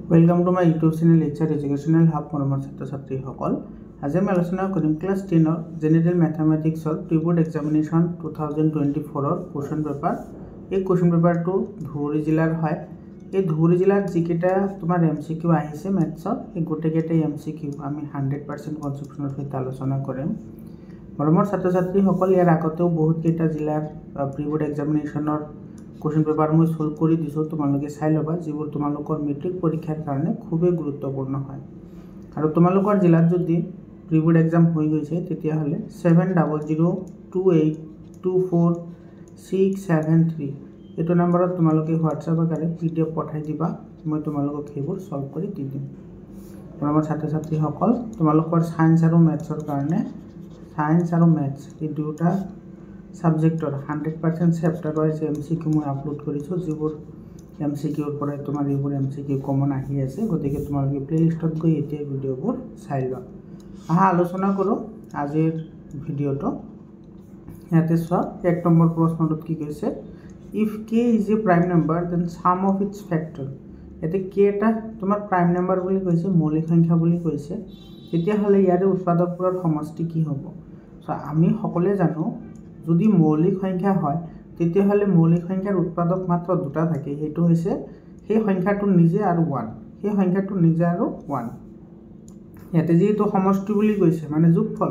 Welcome to my YouTube channel HR Educational Hub মৰমৰ ছাত্ৰ-ছাত্ৰীসকল। আজি আমি আলোচনা কৰিম ক্লাছ 10 ৰ জেনেৰেল ম্যাথমেটিক্সৰ প্ৰিবোৰ্ড এক্সামিনেশ্যন 2024 ৰ কোৱেশ্চন পেপাৰ। এই কোৱেশ্চন পেপাৰটো ধুবুৰী জিলাৰ হয়। এই ধুবুৰী জিলাত যিকেইটা তোমাৰ এমসিকিউ আহিছে ম্যাথছৰ এই গোটেইকেইটা এমসিকিউ আমি 100% কনসেপচনৰ সৈতে আলোচনা কৰিম। মৰমৰ ছাত্ৰ-ছাত্ৰীসকল ইয়াৰ আগতেও বহুত কেইটা জিলাৰ প্ৰিবোৰ্ড এক্সামিনেশ্যনৰ কোৱেশ্চন পেপাৰ মই সলভ কৰি দিছো, তোমালোকে চাই লবা যিবোৰ তোমালোকৰ মেট্ৰিক পৰীক্ষাৰ কাৰণে খুবেই গুৰুত্বপূৰ্ণ হয়। আৰু তোমালোকৰ জিলাত যদি প্ৰিবোৰ্ড এক্সাম হৈ গৈছে তেতিয়া হলে 7002824673 এইটো নম্বৰত তোমালোকে হোৱাটছআপ আকাৰে পিডিএফ পঠাই দিবা, মই তোমালোকক সেইবোৰ সলভ কৰি দি দিম। আমাৰ ছাত্ৰ-ছাত্ৰীসকল তোমালোকৰ সায়েন্স আৰু ম্যাথছৰ কাৰণে সায়েন্স আৰু ম্যাথছ এই দুটা সাবজেক্টৰ 100% চেপ্টাৰ ওয়াইজ এমসিকিউ মই আপলোড কৰিছো, যিবোৰ এমসিকিউৰ পৰা তোমাৰ এইবোৰ এমসিকিউ কমন আহি আছে। গতিকে তোমালোকে প্লেলিষ্টত গৈ এতিয়া ভিডিঅ'বোৰ চাই লোৱা। আলোচনা কৰো আজিৰ ভিডিঅ'টো। ইয়াতে চোৱা এক নম্বৰ প্ৰশ্নটোত কি কৈছে, if k is a prime number then sum of its factor। এতে k এটা তোমাৰ প্ৰাইম নাম্বাৰ বুলি কৈছে, মৌলিক সংখ্যা বুলি কৈছে, তেতিয়া হলে ইয়াৰ উৎপাদকবোৰৰ সমষ্টি কি হ'ব? সো আমি সকলোৱে জানো যদি মৌলিক সংখ্যা হয় তেতিয়া হলে মৌলিক সংখ্যাৰ উৎপাদক মাত্ৰ দুটা থাকে, হেতু হৈছে সেই সংখ্যাটো নিজে আৰু 1, সেই সংখ্যাটো নিজে আৰু 1। ইয়াতে যেহেতু সমষ্টি বুলি কৈছে মানে যোগফল,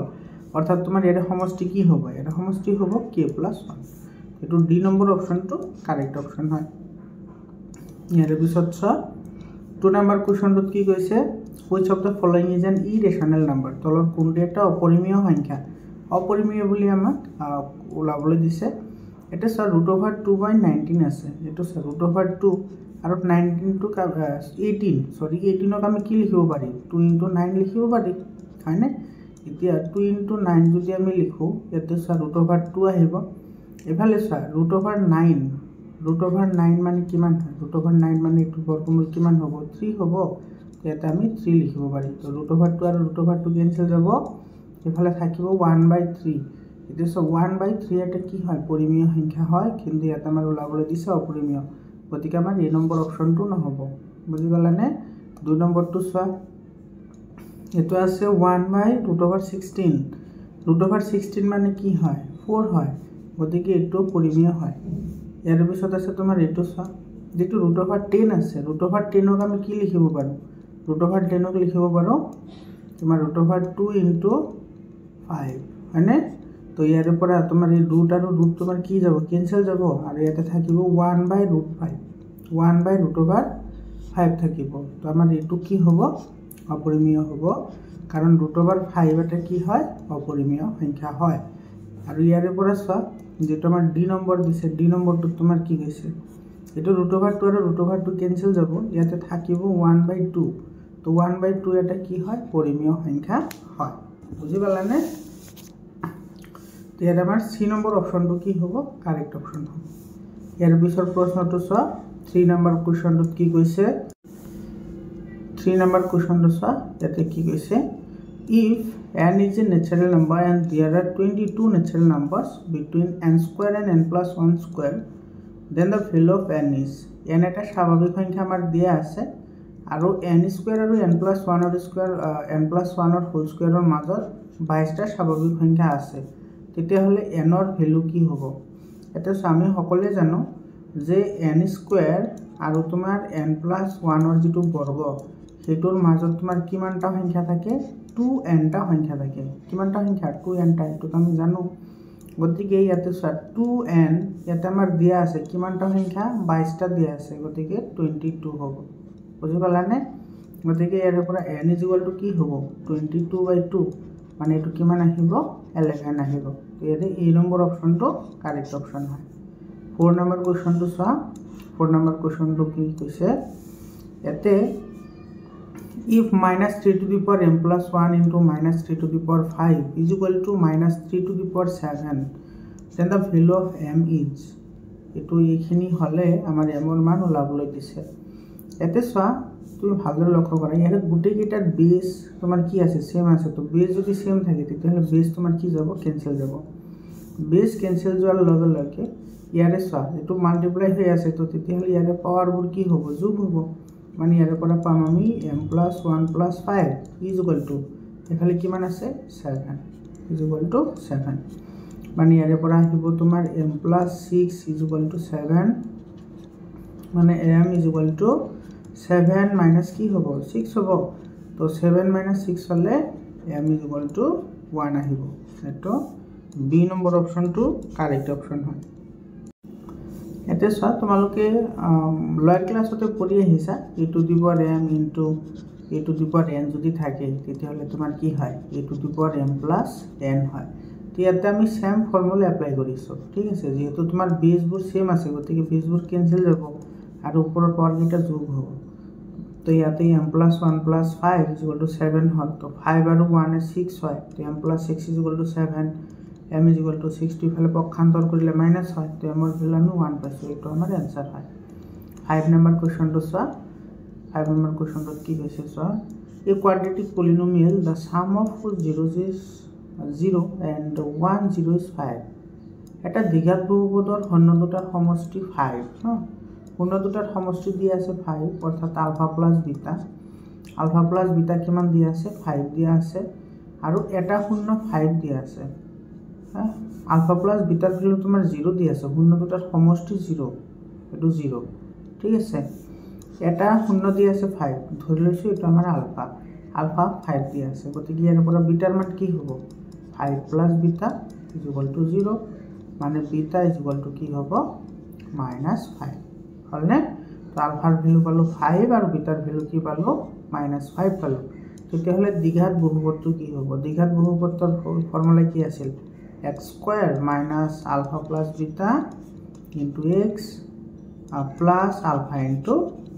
অৰ্থাৎ তোমাৰ ইয়াৰ সমষ্টি কি হ'ব? ইয়াৰ সমষ্টি হ'ব k + 1। এটো ডি নম্বৰ অপচনটো কাৰেক্ট অপচন হয়। ইয়াৰ পিছত চোৱা 2 নম্বৰ কোৱেশ্চনটোত কি কৈছে, which of the following is an irrational number। তলৰ কোনটো এটা অপৰিমেয় সংখ্যা? অপৰিমেয় বুলি আমাক ওলাবলৈ দিছে। এটা স্যাৰ √2/19 আছে, এটো স্যাৰ √2 আৰু 19 টু 18 সৰি 18ক আমি কি লিখিব পাৰি? 2 * 9 লিখিব পাৰি, হয়নে? এতিয়া 2 * 9 যদি আমি লিখো এতে স্যার √2 আহিব। এফালে স্যার √9 মানে কিমান হয়? √9 মানে এটো বৰ্গমূল কিমান হ'ব? 3 হ'ব। এটা আমি 3 লিখিব পাৰি। তো √2 আৰু √2 কেনসেল যাব, এফালে থাকিব 1/3। এটা সব 1/3 এটা কি হয়? পরিমেয় সংখ্যা হয়, কিন্তু এটা আমাৰ ওলাবলৈ দিছে অপৰিমেয়। গতিকে আমাৰ এই নম্বৰ অপচনটো নহব। বুজি পালানে? 2 নম্বৰটো চোৱা, এটো আছে 1/√16। √16 মানে কি হয়? 4 হয়। গতিকে এটো পরিমেয় হয়। ইয়াৰ পিছত আছে তোমাৰ এটো চোৱা, যেটো √10 আছে, √10ক আমি কি লিখিব পাৰো? √10ক লিখিব পাৰো তোমাৰ √2 * 5, হয়নে? তো ইয়াৰ পৰা তোমাৰ এই ৰুট আৰু ৰুট তোমাৰ কি যাব? কেনসেল যাব, আৰু ইয়াতে থাকিব 1/√5, 1/√5 থাকিব। তো আমাৰ এইটো কি হ'ব? অপৰিমেয় হ'ব, কাৰণ √5 এটা কি হয়? অপৰিমেয় সংখ্যা হয়। আৰু ইয়াৰ পৰা চোৱা যেটো আমাৰ ডি নম্বৰ দিছে, ডি নম্বৰটো তোমাৰ কি কৈছে? এটো √2 আৰু √2 কেনসেল যাব, ইয়াতে থাকিব 1/2। তো 1/2 এটা কি হয়? পরিমেয় সংখ্যা হয়। বুজি পালানে? তো ইয়াত আমাৰ সি নম্বৰ অপচনটো কি হ'ব? কাৰেক্ট অপচন হ'ব। ইয়াৰ পিছৰ প্ৰশ্নটো চোৱা, 3 নম্বৰ কোৱেশ্চনটোত কি কৈছে? 3 নম্বৰ কোৱেশ্চনটো চোৱা, ইয়াতে কি কৈছে, if n is a natural number and there are 22 natural numbers between n² and n+1², then the value of n is। n এটা স্বাভাৱিক সংখ্যা আমাৰ দিয়া আছে আৰু n² আৰু n+1ৰ হোল স্কয়াৰৰ মাজত 22টা স্বাভাৱিক সংখ্যা আছে, তেতিয়া হলে n ৰ ভ্যালু কি হ'ব? এটা আমি সকলোৱে জানো যে n² আৰু তোমাৰ n+1ৰ যেটো বৰ্গ হেতুৰ মাজত তোমাৰ কিমানটা সংখ্যা থাকে? 2n টা সংখ্যা থাকে। কিমানটা সংখ্যা? 2n টা, এটো আমি জানো। গতিকে ইয়াতে চোৱা 2n ইয়াতে আমাৰ দিয়া আছে কিমানটা সংখ্যা? 22টা দিয়া আছে, গতিকে 22 হ'ব। বুজি পালানে? গতিকে ইয়াৰ পৰা n = কি হ'ব? 22/2, মানে এটো কিমান আহিব? 11 আহিব। তো ইয়াতে এই নম্বৰ অপচনটো কাৰেক্ট অপচন হয়। 4 নম্বৰ কোৱেশ্চনটো চোৱা, 4 নম্বৰ কোৱেশ্চনটো কি কৈছে? ইয়াতে if -3 to the power m + 1 * -3 to the power 5 is equal to -3 to the power 7, then the value of m is। এটো এইখিনি হলে আমাৰ m ৰ মান ওলাবলৈ দিছে। এতে চোৱা তুমি ভালদৰে লক্ষ্য কৰা, ইয়াৰ গোটেই কেইটাৰ বেস তোমাৰ কি আছে? সেম আছে। তো বেস যদি সেম থাকে তেতিয়াহলে বেস তোমাৰ কি যাব? কেনসেল যাব। বেস কেনসেল যোৱাৰ লগে লগে ইয়াৰে চোৱা এটো মাল্টিপ্লাই হৈ আছে, তো তেতিয়াহলে ইয়াৰে পাৱাৰবোৰ কি হ'ব? যোগ হ'ব। মানে ইয়াৰে পৰা পাম আমি m+1 + 5 ইজ ইকুৱেল টু এফালে কিমান আছে 7 ইজ ইকুৱেল টু 7 মানে ইয়াৰে পৰা আহিব তোমাৰ m+6 ইজ ইকুৱেল টু 7 মানে m is equal to 7 minus কি হ'ব 6 হ'ব তো 7 - 6 হলে m ইজ ইকুৱেল টু 1 আহিব এটো বি নম্বৰ অপচনটো কাৰেক্ট অপচন হয় এতে সা তোমালোকে লোয়ার ক্লাসতে পড়ি আহিছা a to the power m into a to the power n যদি থাকে তেতিয়াহলে তোমার কি হয় a to the power m plus n হয় তো ইয়াতে আমি সেম ফর্মুলা এপ্লাই কৰিছো ঠিক আছে যেহেতু তোমাৰ বেসবোৰ সেম আছে গতিকে বেসবোৰ ক্যান্সেল যাব আৰু ওপৰৰ পাওয়ার কেটা যোগ হ'ব তো ইয়াতে m+1 + 5 = 7 হল তো 5 আৰু 1 এ 6 হয় তো m+6 = 7 m = 60 ফলে পক্ষান্তর কৰিলে মাইনাস হয় তো m এর ভ্যালু আমি 1 পাইছো এটো আমার आंसर হয় 5 নাম্বার কোশ্চেনটো সোয়া 5 নাম্বার কোশ্চেনটো কি কৈছে সোয়া a quadratic polynomial the sum of whose zeros is 0 and 1 0 is 5 এটা দ্বিঘাত বহুপদৰ ঘন দুটাৰ সমষ্টি 5 ন ঘন দুটাৰ সমষ্টি দিয়া আছে 5 অৰ্থাৎ আলফা প্লাস বিটা কিমান দিয়া আছে 5 দিয়া আছে আৰু এটা শূন্য 5 দিয়া আছে আলফা প্লাস বিটাৰ ভ্যালু তোমাৰ 0 দিয়া আছে শূন্য দুটাৰ সমষ্টি 0 এটো 0 ঠিক আছে এটা শূন্য দিয়া আছে 5 ধৰি লৈছো এটা আমাৰ আলফা 5 দিয়া আছে গতিকে ইয়াৰ পৰা বিটাৰ মান কি হ'ব 5 প্লাস বিটা = 0 মানে বিটা = কি হ'ব -5 হলনে তো আলফাৰ ভ্যালু পালো 5 আৰু বিটাৰ ভ্যালু কি পালো -5 পালো তেতিয়াহলে দ্বিঘাত বহুপদটো কি হ'ব দ্বিঘাত বহুপদৰ ফৰ্মুলা কি আছিল x² - alpha plus beta into x plus alpha into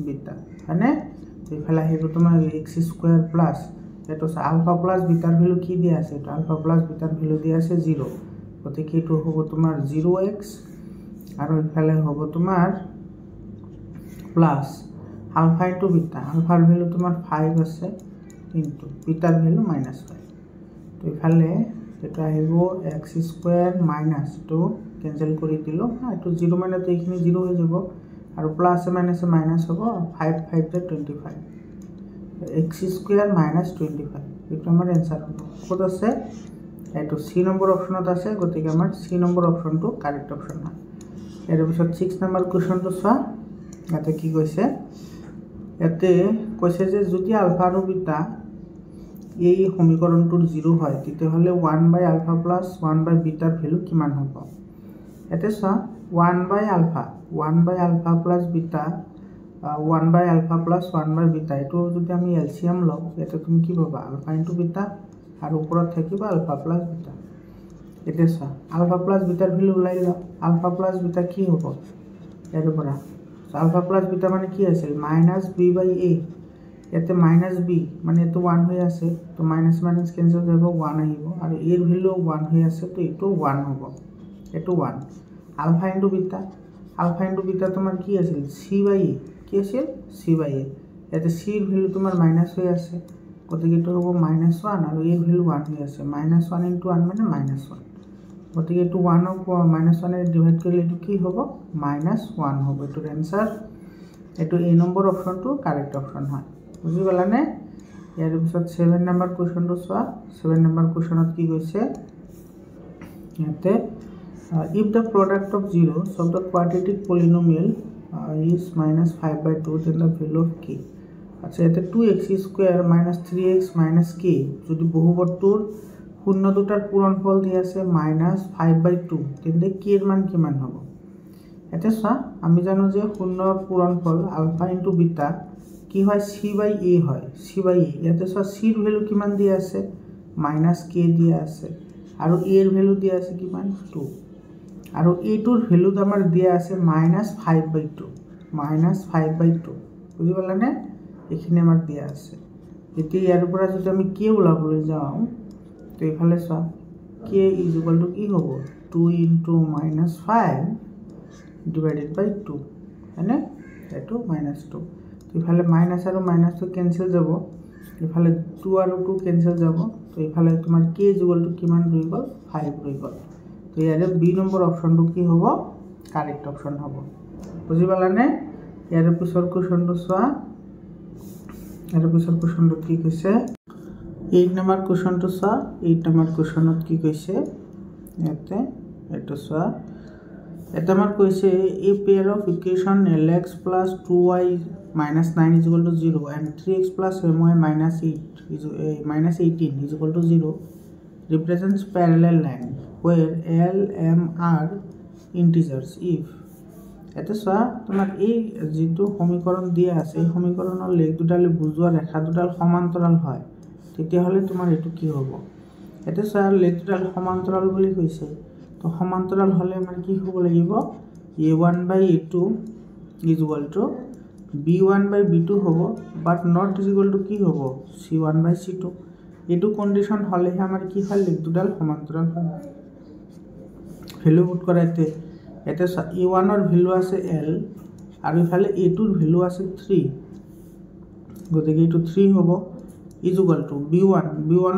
beta হয়নে তো ইফালে আহিব তোমাৰ x² plus এটো alpha plus beta ভ্যালু কি দিয়া আছে তো alpha plus beta ভ্যালু দিয়া আছে 0 গতিকে এটো হ'ব তোমাৰ 0x আৰু ইফালে হ'ব তোমাৰ plus alpha into beta alpha value তোমাৰ 5 আছে into beta ভ্যালু -5 তো ইফালে এটা আহিব x² - 2 ক্যান্সেল কৰি দিলো এটো 0 মানে তো এখিনি 0 হৈ যাব আৰু প্লাস মাইনাস মাইনাস হ'ব 5 5 * 25 x² - 25 এটো আমাৰ आंसर হ'ব কত আছে এটো সি নম্বৰ অপচনত আছে গতিকে আমাৰ সি নম্বৰ অপচনটো কাৰেক্ট অপচন হয় এৰ পিছত 6 নম্বৰ কোশ্চেনটো চোৱা ইয়াতে কি কৈছে ইয়াতে কৈছে যে যদি আলফা আৰু বিটা এই সমীকৰণটোৰ 0 হয় তেতিয়াহলে 1/α + 1/β ভ্যালু কিমান হ'ব এতে চা 1/α + β 1/α + 1/β এটো যদি আমি এলসিএম লও এতে তুমি কি পাবা আলফা * বিটা আৰু ওপৰত থাকিব আলফা + বিটা এতে চা আলফা + বিটাৰ ভ্যালু ওলাই লও আলফা + বিটা কি হ'ব এৰ পৰা আলফা + বিটা মানে কি আছিল -b/a এতে -b মানে এটো 1 হৈ আছে তো মাইনাস মাইনাস ক্যান্সেল যাব 1 আহিব আৰু এর ভ্যালু 1 হৈ আছে তো এটো 1 হ'ব এটো 1 আলফা * বিটা তোমাৰ কি আছিল c/a কি আছিল c/a এতে c এর ভ্যালু তোমাৰ মাইনাস হৈ আছে গতিকে এটো হ'ব -1 আৰু এর ভ্যালু 1 হৈ আছে -1 * 1 মানে -1 গতিকে এটো 1 ক -1 এ ডিভাইড কৰিলে এটো কি হ'ব -1 হ'ব এটোৰ आंसर এটো এ নম্বৰ অপচনটো কাৰেক্ট অপচন হয় বুজি পালানে ইয়াৰ পিছত 7 নম্বৰ কোশ্চেনটো চোৱা 7 নম্বৰ কোশ্চেনত কি কৈছে ইয়াতে if the product of zeros of the quadratic polynomial is -5/2 then the value of k আচ্ছা এতে 2x² - 3x - k যদি বহুপদটোৰ শূন্য দুটাৰ পূৰণফল দি আছে -5/2 তেন্তে k এৰ মান কিমান হ'ব এতে চোৱা আমি জানো যে শূন্যৰ পূৰণফল আলফা * বিটা কি হয় c/a হয় c/a ইয়াতে চোৱা c এৰ ভ্যালু কিমান দিয়া আছে -k দিয়া আছে আৰু a এৰ ভ্যালু দিয়া আছে কিমান 2 আৰু a টোৰ ভ্যালু আমাৰ দিয়া আছে -5/2 বুজি পালানে এখানে আমাৰ দিয়া আছে এতিয়া ইয়াৰ পৰা যদি আমি k উলাবলৈ যাও তো ইফালে চোৱা k = কি হ'ব 2 * -5 divided by 2 হয়নে এটো -2 তো ইফালে মাইনাস আৰু মাইনাসটো ক্যান্সেল যাব ইফালে 2 আৰু 2 ক্যান্সেল যাব তো ইফালে তোমাৰ k = কিমান ৰৈ গল 5 ৰৈ গল তো ইয়াৰে বি নম্বৰ অপচনটো কি হ'ব কাৰেক্ট অপচন হ'ব বুজি পালানে ইয়াৰে পিছৰ কোশ্চেনটো চোৱা ইয়াৰ পিছৰ কোৱেশ্যনটোত কি কৈছে 8 নম্বৰ কোৱেশ্যনটো চোৱা 8 নম্বৰ কোৱেশ্যনত কি কৈছে ইয়াতে এটো চোৱা এটা আমাৰ কৈছে a pair of equation lx plus 2y minus 9 is equal to 0 and 3x plus my minus 8 is minus 18 is equal to 0 represents parallel line where l m are integers if এটা চোৱা তোমাক এই যেটো সমীকৰণ দিয়া আছে এই সমীকৰণৰ লেখ দুডাল বুজোৱা ৰেখা দুডাল সমান্তৰাল হয় তেতিয়া হলে তোমাৰ এটো কি হ'ব এটা চোৱা লেখ দুডাল সমান্তৰাল বুলি কৈছে তো সমান্তৰাল হলে আমাৰ কি হ'ব লাগিব a1 by a2 is equal to b1 by b2 হ'ব but not is equal to কি হ'ব c1 by c2 এটো কন্ডিশন হলে আমাৰ কি হয় লেখ দুডাল সমান্তৰাল হয় ভ্যালু পুট কৰাইতে এটা a1 এর ভ্যালু আছে l আর ইফালে a2 এর ভ্যালু আছে 3 গতিকে এটো 3 হ'ব is equal to b1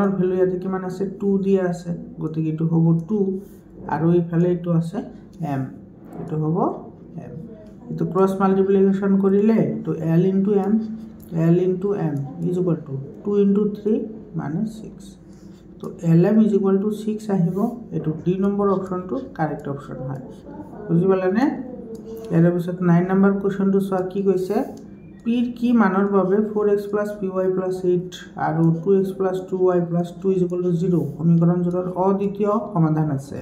এর ভ্যালু ইয়াতে কিমান আছে 2 দিয়া আছে গতিকে এটো হ'ব 2 আর ইফালে এটো আছে m এটো হ'ব m এটো ক্রস মাল্টিপ্লিকেশন করিলে তো l into m is equal to 2 into 3 মানে 6 তো lm is equal to 6 আহিব এটো d নম্বৰ অপশনটো কাৰেক্ট অপশন হয় বুঝি পালানে এৰ পিছত 9 নম্বৰ কোৱেশ্যনটো চোৱা কি কৈছে p ৰ কি মানৰ বাবে 4x + py + 8 আৰু 2x + 2y + 2 is equal to 0 সমীকৰণ জোৰৰ অদ্বিতীয় সমাধান আছে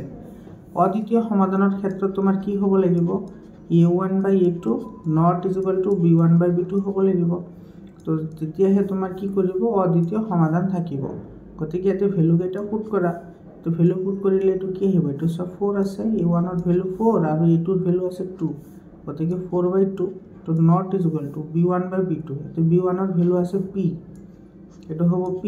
অদ্বিতীয় সমাধানৰ ক্ষেত্ৰত তোমাৰ কি হ'ব লাগিব a1 by a2 not is equal to b1 by b2 হ'ব লাগিব তো তেতিয়াহে তোমাৰ কি কৰিব অদ্বিতীয় সমাধান থাকিব গতিকে এতে ভ্যালু কেইটা পুট কৰা তো ভ্যালু পুট কৰিলে এটো কি হ'ব এটো সব 4 আছে a1 এর ভ্যালু 4 আর a2 এর ভ্যালু আছে 2 গতিকে 4 by 2 তো not is equal to b1 by b2 তো b1 এর ভ্যালু আছে p এটো হ'ব p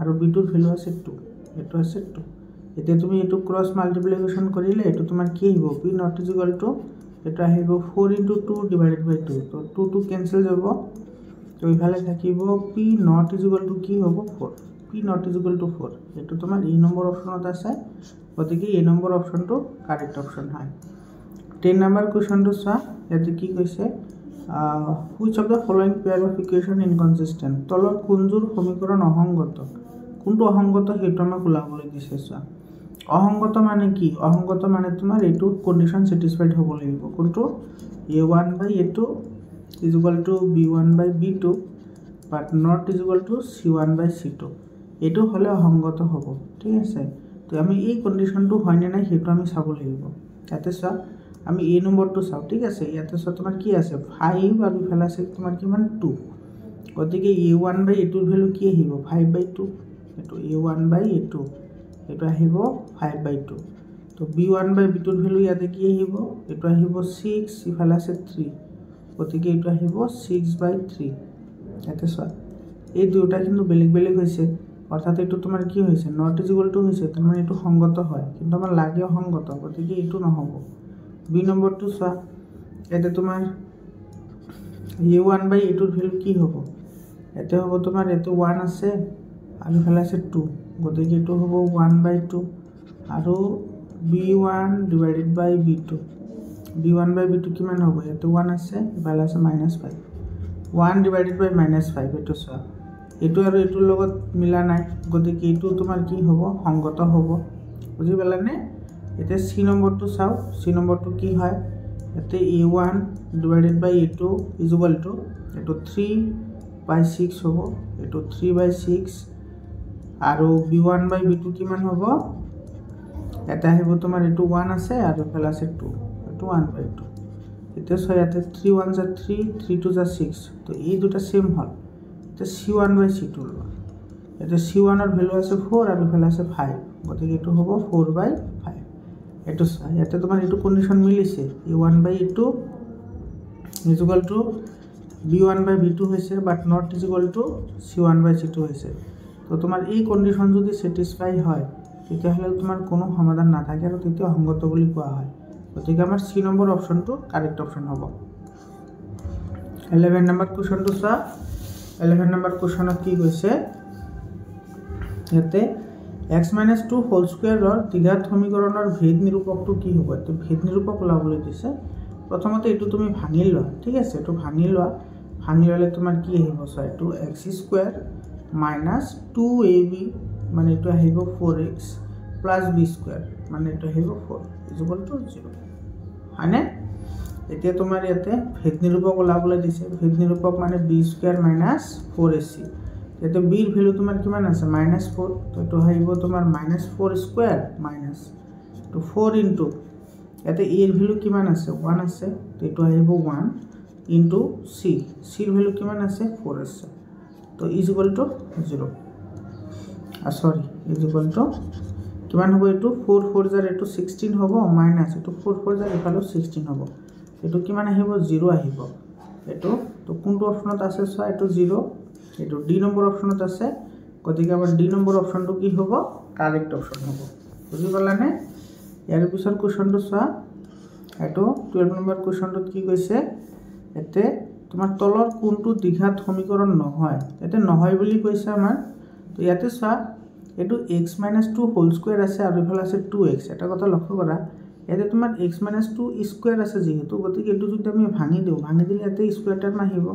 আর b2 এর ভ্যালু আছে 2 এটো আছে 2 এতে তুমি এটো ক্রস মাল্টিপ্লিকেশন কৰিলে এটো তোমাৰ কি হ'ব p not is equal to এটা আহিব 4 into 2 divided by 2 তো 2 2 ক্যান্সেল যাব তো ইফালে থাকিব p not is equal to কি হ'ব 4 p not is equal to 4 এটো তোমার এই নম্বৰ অপশনত আছে গতিকে এই নম্বৰ অপশনটো কাৰেক্ট অপশন হয় 10 নম্বৰ কোৱেশ্যনটো চোৱা এতে কি কৈছে which of the following pair of equation inconsistent তলৰ কোনজোৰ সমীকৰণ অসংগত কোনটো অসংগত হেতু আমাক উলাবলৈ দিছে চোৱা অসংগত মানে কি অসংগত মানে তোমাৰ এটো কন্ডিশন স্যাটিসফাইড হ'ব লাগিব কোনটো a1 by a2 is equal to b1 by b2 but not is equal to c1 by c2 এটো হলে অসংগত হ'ব ঠিক আছে তো আমি এই কন্ডিশনটো হয় না নাই হেতু আমি চাব লাগিব ইয়াতে চোৱা আমি এই নম্বৰটো চাও ঠিক আছে ইয়াতে চোৱা তোমাৰ কি আছে 5 আৰু ইফালে আছে তোমাৰ কিমান 2 গতিকে a1 by a2 এর ভ্যালু কি আহিব 5 by 2 এটো a1 by a2 এটো আহিব 5 by 2 তো b1 by b2 এর ভ্যালু ইয়াতে কি আহিব এটো আহিব 6 ইফালে আছে 3 গতিকে এটো আহিব 6 by 3 ইয়াতে চোৱা এই দুটা কিন্তু বেলেগ বেলেগ হৈছে অর্থাৎ এটো তোমার কি হইছে নট ইজ ইকুয়াল টু হইছে তার মানে এটো সংগত হয় কিন্তু আমার লাগে অসংগত গতিকে এটো নহব বি নম্বরটো চোৱা এতে তোমার a1 by a2 এর ভ্যালু কি হ'ব এতে হ'ব তোমার এতে 1 আছে আর ইফালে আছে 2 গতিকে এটো হ'ব 1 by 2 আৰু b1 divided by b2 b1 by b2 কিমান হ'ব এতে 1 আছে ইফালে আছে -5 1 divided by -5 এটো চোৱা এটো আৰু এটোৰ লগত মিলা নাই গতিকে এটো তোমাৰ কি হ'ব সংগত হ'ব বুজি পালানে এতে সি নম্বৰটো চাও সি নম্বৰটো কি হয় এতে a1 divided by a2 is equal to এটো 3 by 6 হ'ব এটো 3 by 6 আৰু b1 by b2 কিমান হ'ব এটা আহিব তোমাৰ এটো 1 আছে আৰু ফেলা আছে 2 এটো 1 by 2 এতে সো ইয়াতে 3 1 যা 3 3 2 যা 6 তো এই দুটা সেম হল এটা c1 by c2 লবা এটা c1 এর ভ্যালু আছে 4 আর ইফালে আছে 5 গতিকে এটো হ'ব 4 by 5 এটো ইয়াতে তোমাৰ এটো কন্ডিশন মিলিছে a1 by a2 is equal to b1 by b2 হৈছে বাট not is equal to c1 by c2 হৈছে তো তোমাৰ এই কন্ডিশন যদি স্যাটিসফাই হয় তেতিয়া হলে তোমাৰ কোনো সমাধান না থাকে আৰু তেতিয়া সংগত বুলি কোৱা হয় গতিকে আমাৰ সি নম্বৰ অপশনটো কাৰেক্ট অপশন হ'ব 11 নম্বৰ কোৱেশ্যনটো চোৱা 11 নম্বৰ কোৱেশ্যনত কি কৈছে ইয়াতে x - 2 হোল স্কয়াৰৰ দ্বিঘাত সমীকৰণৰ ভেদ নিৰূপকটো কি হ'ব তো ভেদ নিৰূপক ওলাবলৈ দিছে প্ৰথমতে এটো তুমি ভাঙি লোৱা ঠিক আছে এটো ভাঙি লোৱা ভাঙি ল'লে তোমাৰ কি আহিব চোৱা এইটো x² মাইনাছ 2ab মানে এইটো আহিব 4x প্লাছ b² মানে এইটো আহিব 4 ইকুৱেল টু 0 হয়নে এতিয়া তোমাৰ ইয়াতে ভেদ নিৰূপক ওলাবলৈ দিছে ভেদ নিৰূপক মানে b² মাইনাছ 4ac ইয়াতে b ৰ ভ্যালু তোমাৰ কিমান আছে -4 তো এইটো আহিব তোমাৰ -4² মাইনাছ তো 4 ইনটু ইয়াতে a ৰ ভ্যালু কিমান আছে 1 আছে তো এইটো আহিব 1 ইনটু c ৰ ভ্যালু কিমান আছে 4 আছে তো ইজ ইকুৱেল টু 0 সৰি ইজ ইকুৱেল টু কিমান হ'ব এইটো 4 4 জাৰ এইটো 16 হ'ব মাইনাছ এইটো 4 4 জাৰ ইফালে 16 হ'ব এইটো কিমান আহিব 0 আহিব এইটো তো কোনটো অপচনত আছে চোৱা এইটো 0 এইটো ডি নম্বৰ অপচনত আছে গতিকে আমাৰ ডি নম্বৰ অপচনটো কি হ'ব কাৰেক্ট অপচন হ'ব বুজি পালানে ইয়াৰ পিছৰ কোৱেশ্চনটো চোৱা এইটো 12 নম্বৰ কোৱেশ্চনটোত কি কৈছে এতে তোমাৰ তলৰ কোনটো দ্বিঘাত সমীকৰণ নহয় এতে নহয় বুলি কৈছে আমাৰ তো ইয়াতে চোৱা এইটো x - 2 হোল স্কয়াৰ আছে আৰু ইফালে আছে 2x এটা কথা লক্ষ্য কৰা ইয়াতে তোমাৰ x - 2 স্কয়াৰ আছে যেহেতু গতিকে এটো যদি আমি ভাঙি দিও ভাঙি দিলে ইয়াতে স্কয়াৰ টাৰ্ম আহিব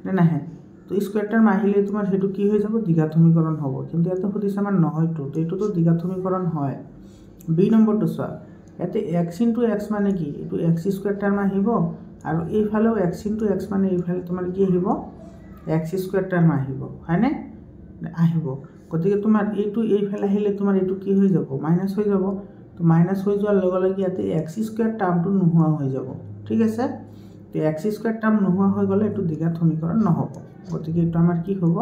নে নাহে তো স্কয়াৰ টাৰ্ম আহিলে তোমাৰ হেতু কি হৈ যাব দ্বিঘাত সমীকৰণ হ'ব কিন্তু ইয়াতে সুধিছে আমাৰ নহয় তো এটো তো দ্বিঘাত সমীকৰণ হয় বি নম্বৰটো চোৱা ইয়াতে x * x মানে কি এটো x স্কয়াৰ টাৰ্ম আহিব আৰু এইফালেও x * x মানে এইফালে তোমাৰ কি আহিব x স্কয়াৰ টাৰ্ম আহিব হয়নে আহিব গতিকে তোমাৰ এইটো এইফালে আহিলে তোমাৰ এইটো কি হৈ যাব মাইনাস হৈ যাব তো মাইনাস হৈ যোৱাৰ লগে লগে ইয়াতে x স্কয়াৰ টাৰ্মটো নোহোৱা হৈ যাব ঠিক আছে তো x স্কয়াৰ টাৰ্ম নোহোৱা হৈ গলে এইটো দ্বিঘাত সমীকৰণ নহব গতিকে এটা আমাৰ কি হ'ব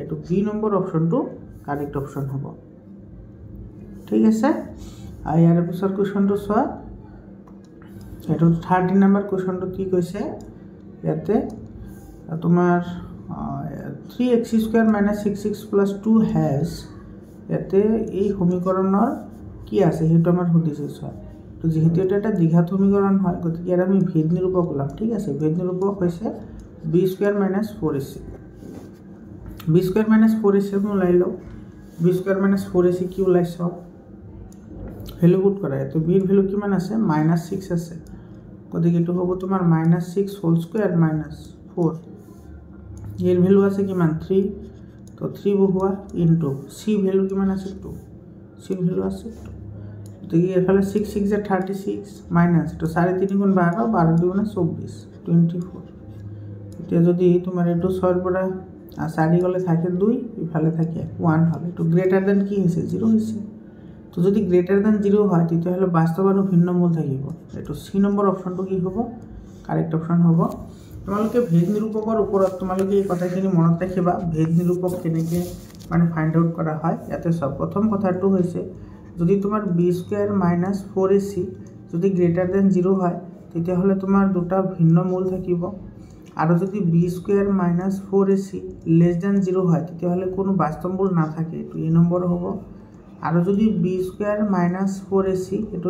এইটো বি নম্বৰ অপচনটো কাৰেক্ট অপচন হ'ব ঠিক আছে আৰ ইয়াৰ পিছৰ কোৱেশ্চনটো চোৱা এটো 13 নম্বৰ কোৱেশ্চনটো কি কৈছে ইয়াতে তোমাৰ 3x² - 6x + 2 has ইয়াতে এই সমীকৰণৰ কি আছে হেতু আমাৰ সুধিছে চোৱা তো যেহেতু এটা দ্বিঘাত সমীকৰণ হয় গতিকে এৰ আমি ভেদ নিৰূপক ওলাম ঠিক আছে ভেদ নিৰূপক হৈছে b² - 4ac b² - 4ac ওলাই লও b² - 4ac কি ওলাইছ ভ্যালু পুট কৰা তো b ৰ ভ্যালু কিমান আছে -6 আছে গতিকে এটো হ'ব তোমাৰ -6 হোল স্কয়ার -4 এর ভ্যালু আছে কিমান 3 তো 3 বহুয়া ইনটু c ভ্যালু কিমান আছে 2 c ভ্যালু আছে 2 তো এফালে 6 6 এ 36 মাইনাস তো 3.5 গুণ 12 12 দুগুণ 24 24 এটা যদি তোমার এটো 6 এর পরে 4 গলে থাকে 2 ইফালে থাকে 1 হবে তো গ্রেটার দ্যান কি হইছে 0 হইছে তো যদি গ্রেটার দ্যান 0 হয় তাহলে বাস্তব আর ভিন্ন মূল থাকিব এটো সি নম্বৰ অপচনটো কি হ'ব কাৰেক্ট অপচন হ'ব তোমালোকে ভেদ নিৰূপকৰ ওপৰত তোমালোকে এই কথাখিনি মনত ৰাখিবা ভেদ নিৰূপক কেনেকৈ মানে ফাইন্ড আউট কৰা হয় ইয়াতে সব প্ৰথম কথাটো হৈছে যদি তোমাৰ b² - 4ac যদি গ্ৰেটাৰ দ্যান 0 হয় তাহলে তোমাৰ দুটা ভিন্ন মূল থাকিব আৰু যদি b² - 4ac লেস দ্যান 0 হয় তাহলে কোনো বাস্তব মূল না থাকে তো এই নম্বৰ হ'ব আৰু যদি b² - 4ac এটো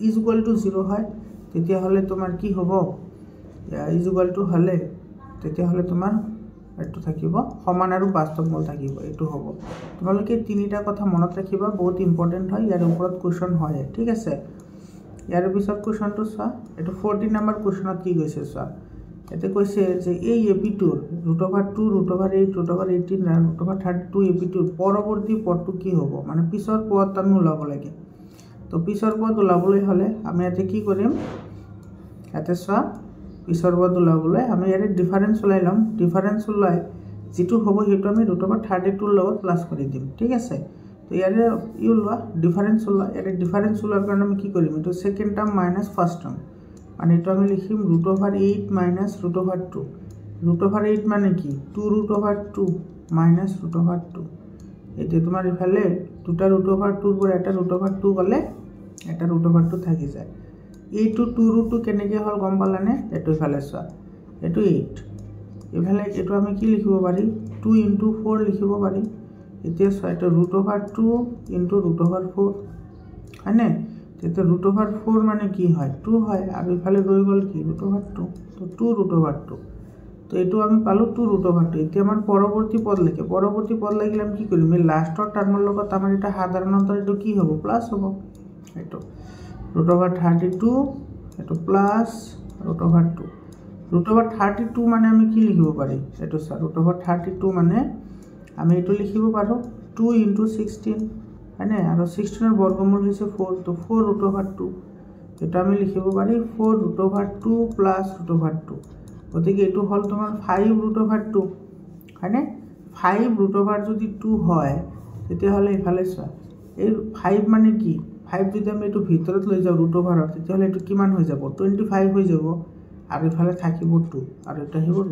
ইজ ইকুয়াল টু 0 হয় তাহলে তোমাৰ কি হ'ব ইজ ইকুয়াল টু হলে তাহলে তোমাৰ এটো থাকিব সমান আৰু বাস্তব মূল থাকিব এটো হ'ব তোমালোকে তিনিটা কথা মনত ৰাখিবা বহুত ইম্পৰ্টেন্ট হয় ইয়াৰ ওপৰত কোৱেশ্চন হয় ঠিক আছে ইয়াৰ পিছত কোৱেশ্চনটো চোৱা এটো 14 নম্বৰ কোৱেশ্চনত কি কৈছে চোৱা এতে কৈছে যে এই ap2 √2 √8 √18 √32 ap2 পৰৱৰ্তী পদটো কি হ'ব মানে পিছৰ পদ আমি ওলাব লাগে তো পিছৰ পদ ওলাবলৈ হলে আমি এতে কি কৰিম এতে চোৱা পিছৰ পদ ওলাবলৈ আমি ইয়াৰে ডিফাৰেন্স ওলাই লম ডিফাৰেন্স ওলাই যেটো হ'ব হেতু আমি √32 ৰ লগত প্লাস কৰি দিম ঠিক আছে তো ইয়াৰে ই ওলোৱা ডিফাৰেন্স ওলোৱা ইয়াৰে ডিফাৰেন্স ওলোৱাৰ কাৰণে আমি কি কৰিম এটো second term minus first term মানে এটো আমি লিখিম √8 - √2 √8 মানে কি 2√2 মাইনাস √2 এতে তোমাৰ ইফালে দুটা √2 পৰা এটা √2 গলে এটা √2 থাকি যায় এইটো 2√2 কেনেকৈ হল গম পালানে এটো ইফালে চোৱা এটো 8 ইফালে এটো আমি কি লিখিব পাৰি 2 * 4 লিখিব পাৰি এতিয়া চোৱা এটো √2 * √4 হয়নে তেতে √4 মানে কি হয় 2 হয় আৰু ইফালে ৰৈ গল কি √2 তো 2√2 তো এটো আমি পালো 2√2 এতিয়া আমাৰ পৰৱৰ্তী পদ লাগিলে আমি কি কৰিম এই লাষ্টৰ টাৰ্মৰ লগত আমাৰ এটা সাধাৰণতৰ এটো কি হ'ব প্লাস হ'ব এটো √32 এটো প্লাস √2 √32 মানে আমি কি লিখিব পাৰি এটো স্যাৰ √32 মানে আমি এটো লিখিব পাৰো 2 * 16 হয়নে আৰু 16 এর বর্গমূল হৈছে 4 তো 4√2 এটা আমি লিখিব পারি 4√2 + √2 গতিকে এটো হল তোমাৰ 5√2 হয়নে 5 যদি 2 হয় তেতিয়া হলে ইফালে চোৱা এই 5 মানে কি 5 যদি আমি এটো ভিতৰত লৈ যাও √ৰ তেতিয়া হলে এটো কিমান হৈ যাব 25 হৈ যাব আৰু ইফালে থাকিব 2 আৰু এটা হ'ব √,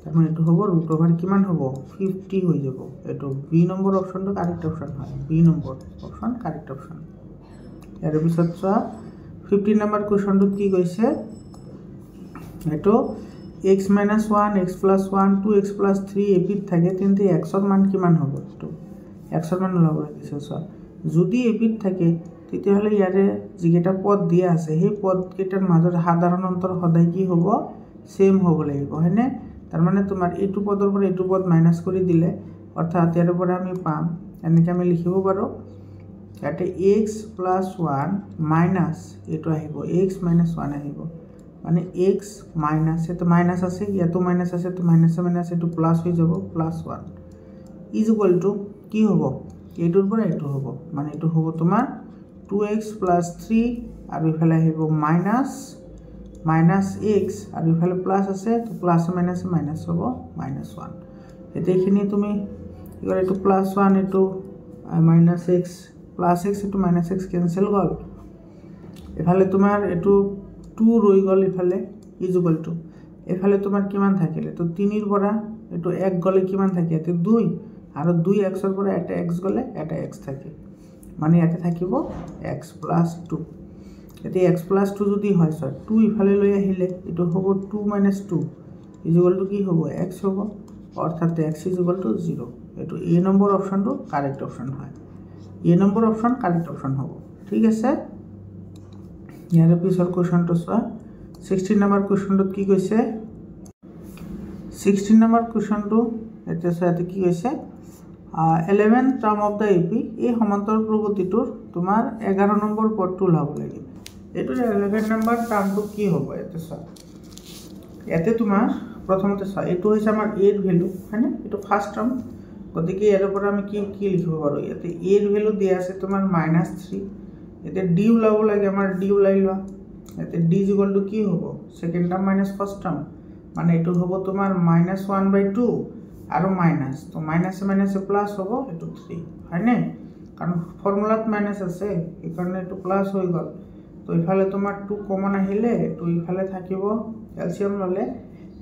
তাৰ মানে এটো হ'ব √, কিমান হ'ব 50 হৈ যাব এটো বি নম্বৰ অপচনটো কাৰেক্ট অপচন হয় B number option correct option ইয়াৰ পিছত চোৱা 15 নম্বৰ কোৱেশ্চনটো কি কৈছে এটো x - 1 x + 1 2x + 3 এপিত থাকে তেন্তে x ৰ মান কিমান হ'ব তো x ৰ মান ওলাব লাগিছে চোৱা যদি এপিত থাকে তেতিয়া হলে ইয়াৰে যিকেটা পদ দিয়া আছে সেই পদ কেটাৰ মাজৰ সাধাৰণ অন্তৰ সদায় কি হ'ব সেম হ'ব লাগিব হয়নে তাৰ মানে তোমাৰ এটো পদৰ পৰা এটো পদ মাইনাস কৰি দিলে অৰ্থাৎ ইয়াৰ পৰা আমি পাম এনেকৈ আমি লিখিব পাৰো ইয়াতে x + 1 মাইনাস এটো আহিব x - 1 আহিব মানে x মাইনাস এটো মাইনাস আছে ইয়াতো মাইনাস আছে তো মাইনাস মাইনাস এটো প্লাস হৈ যাব +1 = কি হ'ব এটোৰ পৰা এটো হ'ব মানে এটো হ'ব তোমাৰ 2x + 3 আৰু ইফালে আহিব মাইনাস x আৰু ইফালে প্লাস আছে তো প্লাস মাইনাস মাইনাস হ'ব -1 এতেখিনি তুমি এবাৰ এটো +1 এটো -x + x এটো -x ক্যান্সেল গল এফালে তোমাৰ এটো 2 ৰৈ গল এফালে = এফালে তোমাৰ কিমান থাকিলে তো 3 ৰ পৰা এটো 1 গলে কিমান থাকে এতে 2 আৰু 2x ৰ পৰা এটা x গলে এটা x থাকে মানে ইয়াতে থাকিব x + 2 এতে x + 2 যদি হয় স্যার 2 ইফালে লৈ আহিলে এটো হ'ব 2 - 2 = কি হ'ব x হ'ব অর্থাৎ x = 0 এটো এ নম্বৰ অপচনটো কাৰেক্ট অপচন হয় এ নম্বৰ অপচন কাৰেক্ট অপচন হ'ব ঠিক আছে ইয়াৰ পিছৰ কোৱেশ্চনটো চোৱা 16 নম্বৰ কোৱেশ্চনটো কি কৈছে 16 নম্বৰ কোৱেশ্চনটো এটা সাথে কি কৈছে 11th term of the AP এই সমান্তৰ প্ৰগতিটোৰ তোমাৰ 11 নম্বৰ পদটো লাভ লাগিব এটো 11 নম্বৰ টাৰ্মটো কি হ'ব এতে চোৱা এতে তোমাৰ প্ৰথমতে চোৱা এটো হৈছে আমাৰ a এৰ ভ্যালু হয়নে এটো ফাৰ্স্ট টাৰ্ম গতিকে এৰ উপৰ আমি কি লিখিব পাৰো এতে a এৰ ভ্যালু দিয়া আছে তোমাৰ -3 এতে d ওলাব লাগে আমাৰ d ওলাই লোৱা এতে d = কি হ'ব second term minus first term মানে এটো হ'ব তোমাৰ -1/2 আৰু মাইনাস তো মাইনাসে মাইনাসে প্লাস হ'ব এটো 3 হয়নে কারণ ফর্মুলাত মাইনাস আছে এই কারণে এটো প্লাস হৈ গল তো ইফালে তোমাৰ 2 কমন আহিলে তো ইফালে থাকিব ক্যালসিয়াম ললে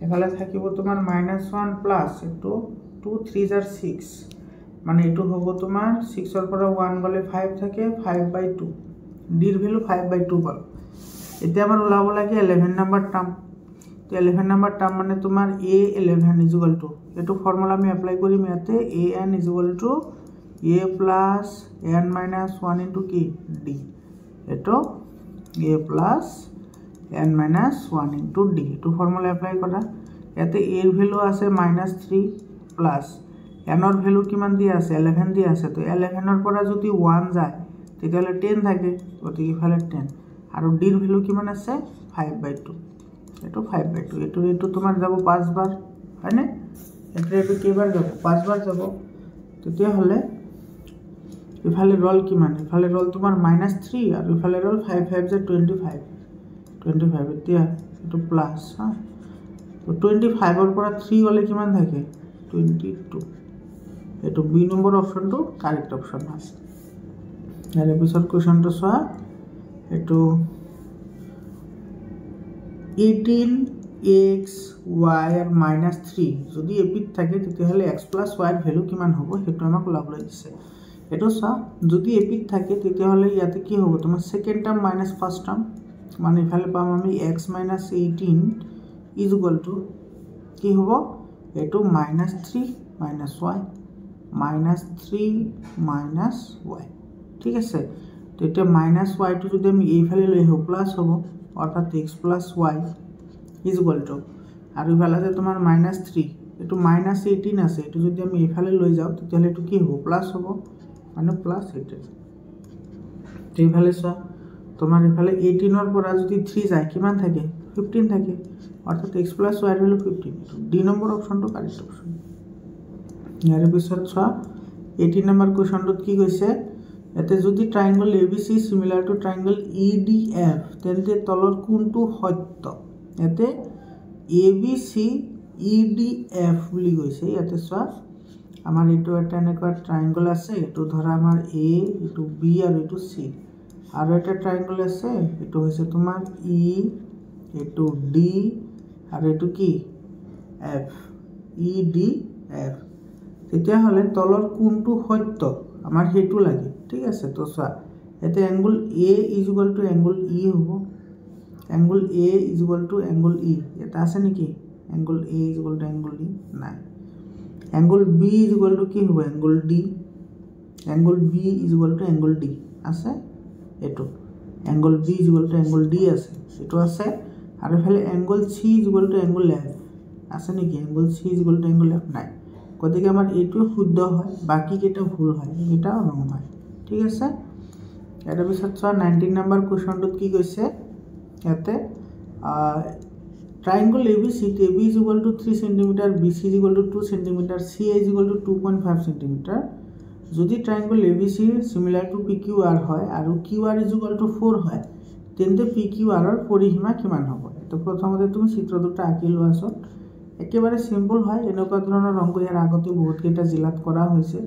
ইফালে থাকিব তোমাৰ -1 প্লাস এটো 2 3 * 6 মানে এটো হ'ব তোমাৰ 6 ৰ পৰা 1 গলে 5 থাকে 5/2 d এৰ ভ্যালু 5/2 গল এতিয়া আমাৰ ওলাব লাগে 11 নম্বৰ টাৰ্ম তো 11 নম্বৰ টাৰ্ম মানে তোমাৰ a11 = এটো ফৰ্মুলা আমি এপ্লাই কৰিম ইয়াতে an = a plus n minus 1 into কি d এটো a plus n minus 1 into d এটো ফর্মুলা এপ্লাই কৰা ইয়াতে a এর ভ্যালু আছে -3 plus n এর ভ্যালু কিমান দিয়া আছে 11 দিয়া আছে তো 11 এর পৰা যদি 1 যায় তেতিয়ালে 10 থাকে গতিকে ইফালে 10 আৰু d এৰ ভ্যালু কিমান আছে 5/2 এটো 5/2 এটো তোমাৰ যাব 5 বাৰ হয়নে এটো কেইবাৰ যাব 5 বাৰ যাব তেতিয়া হলে ইফালে ৰোল কিমান ইফালে ৰোল তোমাৰ -3 আৰু ইফালে ৰোল 5 5 * 25 এতিয়া এটো প্লাস হা তো 25 ৰ পৰা 3 গলে কিমান থাকে 22 এটো বি নম্বৰ অপচনটো কাৰেক্ট অপচন আছে ইয়াৰ পিছৰ কোৱেশ্চনটো চোৱা এটো 18x y আর -3 যদি এপিত থাকে তেতিয়াহলে x + y এর ভ্যালু কিমান হ'ব হেতু আমাক লাভলৈ দিছে এটো চা যদি এপিত থাকে তেতিয়াহলে ইয়াতে কি হ'ব তোমাৰ second term minus first term মানে ইফালে পাম আমি x - 18 = কি হ'ব এটো -3 - y -3 - y ঠিক আছে তো এটা -y টো যদি আমি এইফালে লৈ আহো প্লাস হ'ব অর্থাৎ x + y = আৰু ইফালে আছে তোমাৰ -3 এটো -18 আছে এটো যদি আমি এইফালে লৈ যাও তেতিয়াহলে এটো কি হ'ব প্লাস হ'ব মানে +18 তো এইফালে চোৱা তোমাৰ ইফালে 18 ৰ পৰা যদি 3 যায় কিমান থাকে 15 থাকে অৰ্থাৎ x plus y value 15 D number অপশ্যনটো কাৰেক্ট অপশ্যন ইয়াৰ পিছত চোৱা 18 নম্বৰ কোৱেশ্চনটোত কি কৈছে এতে যদি triangle ABC similar to triangle EDF তেন্তে তলৰ কোনটো সত্য এতে ABC EDF বুলি কৈছে ইয়াতে চোৱা আমাৰ এটো এটা এনেকুৱা ট্ৰায়াঙ্গল আছে এটো ধৰা আমাৰ A এটো B আৰু এটো C আৰু এটা ট্ৰায়াঙ্গল আছে এটো হৈছে তোমাৰ E এটো D আৰু এটো কি F EDF তেতিয়া হলে তলৰ কোনটো সত্য আমাৰ হেতু লাগে ঠিক আছে তো চোৱা এতে অ্যাঙ্গল A = অ্যাঙ্গল E হ'ব অ্যাঙ্গল A = অ্যাঙ্গল E এটা আছে নেকি অ্যাঙ্গল A = অ্যাঙ্গল E নাই অ্যাঙ্গল B = কি হ'ব angle D angle B = angle D আছে এটো অ্যাঙ্গল B = অ্যাঙ্গল D আছে এটো আছে আৰু ফলে অ্যাঙ্গল C = অ্যাঙ্গল F আছে নেকি অ্যাঙ্গল C = অ্যাঙ্গল F নাই গতিকে আমাৰ এটো শুদ্ধ হয় বাকি কেটা ভুল হয় এটা ৰং হয় ঠিক আছে এটাৰ পিছত চোৱা 19 নম্বৰ কোৱেশ্চনটোত কি কৈছে ইয়াতে triangle ABC AB = 3 cm BC = 2 cm CA = 2.5 cm যদি triangle ABC similar to PQR হয় আৰু QR = 4 হয় তেন্তে PQR ৰ পৰিসীমা কিমান হ'ব তো প্ৰথমতে তুমি চিত্ৰ দুটা আঁকি লোৱাছোন একেবাৰে সিম্পল হয় এনেকুৱা ধৰণৰ অংক ইয়াৰ আগতে বহুত কেইটা জিলাত কৰা হৈছে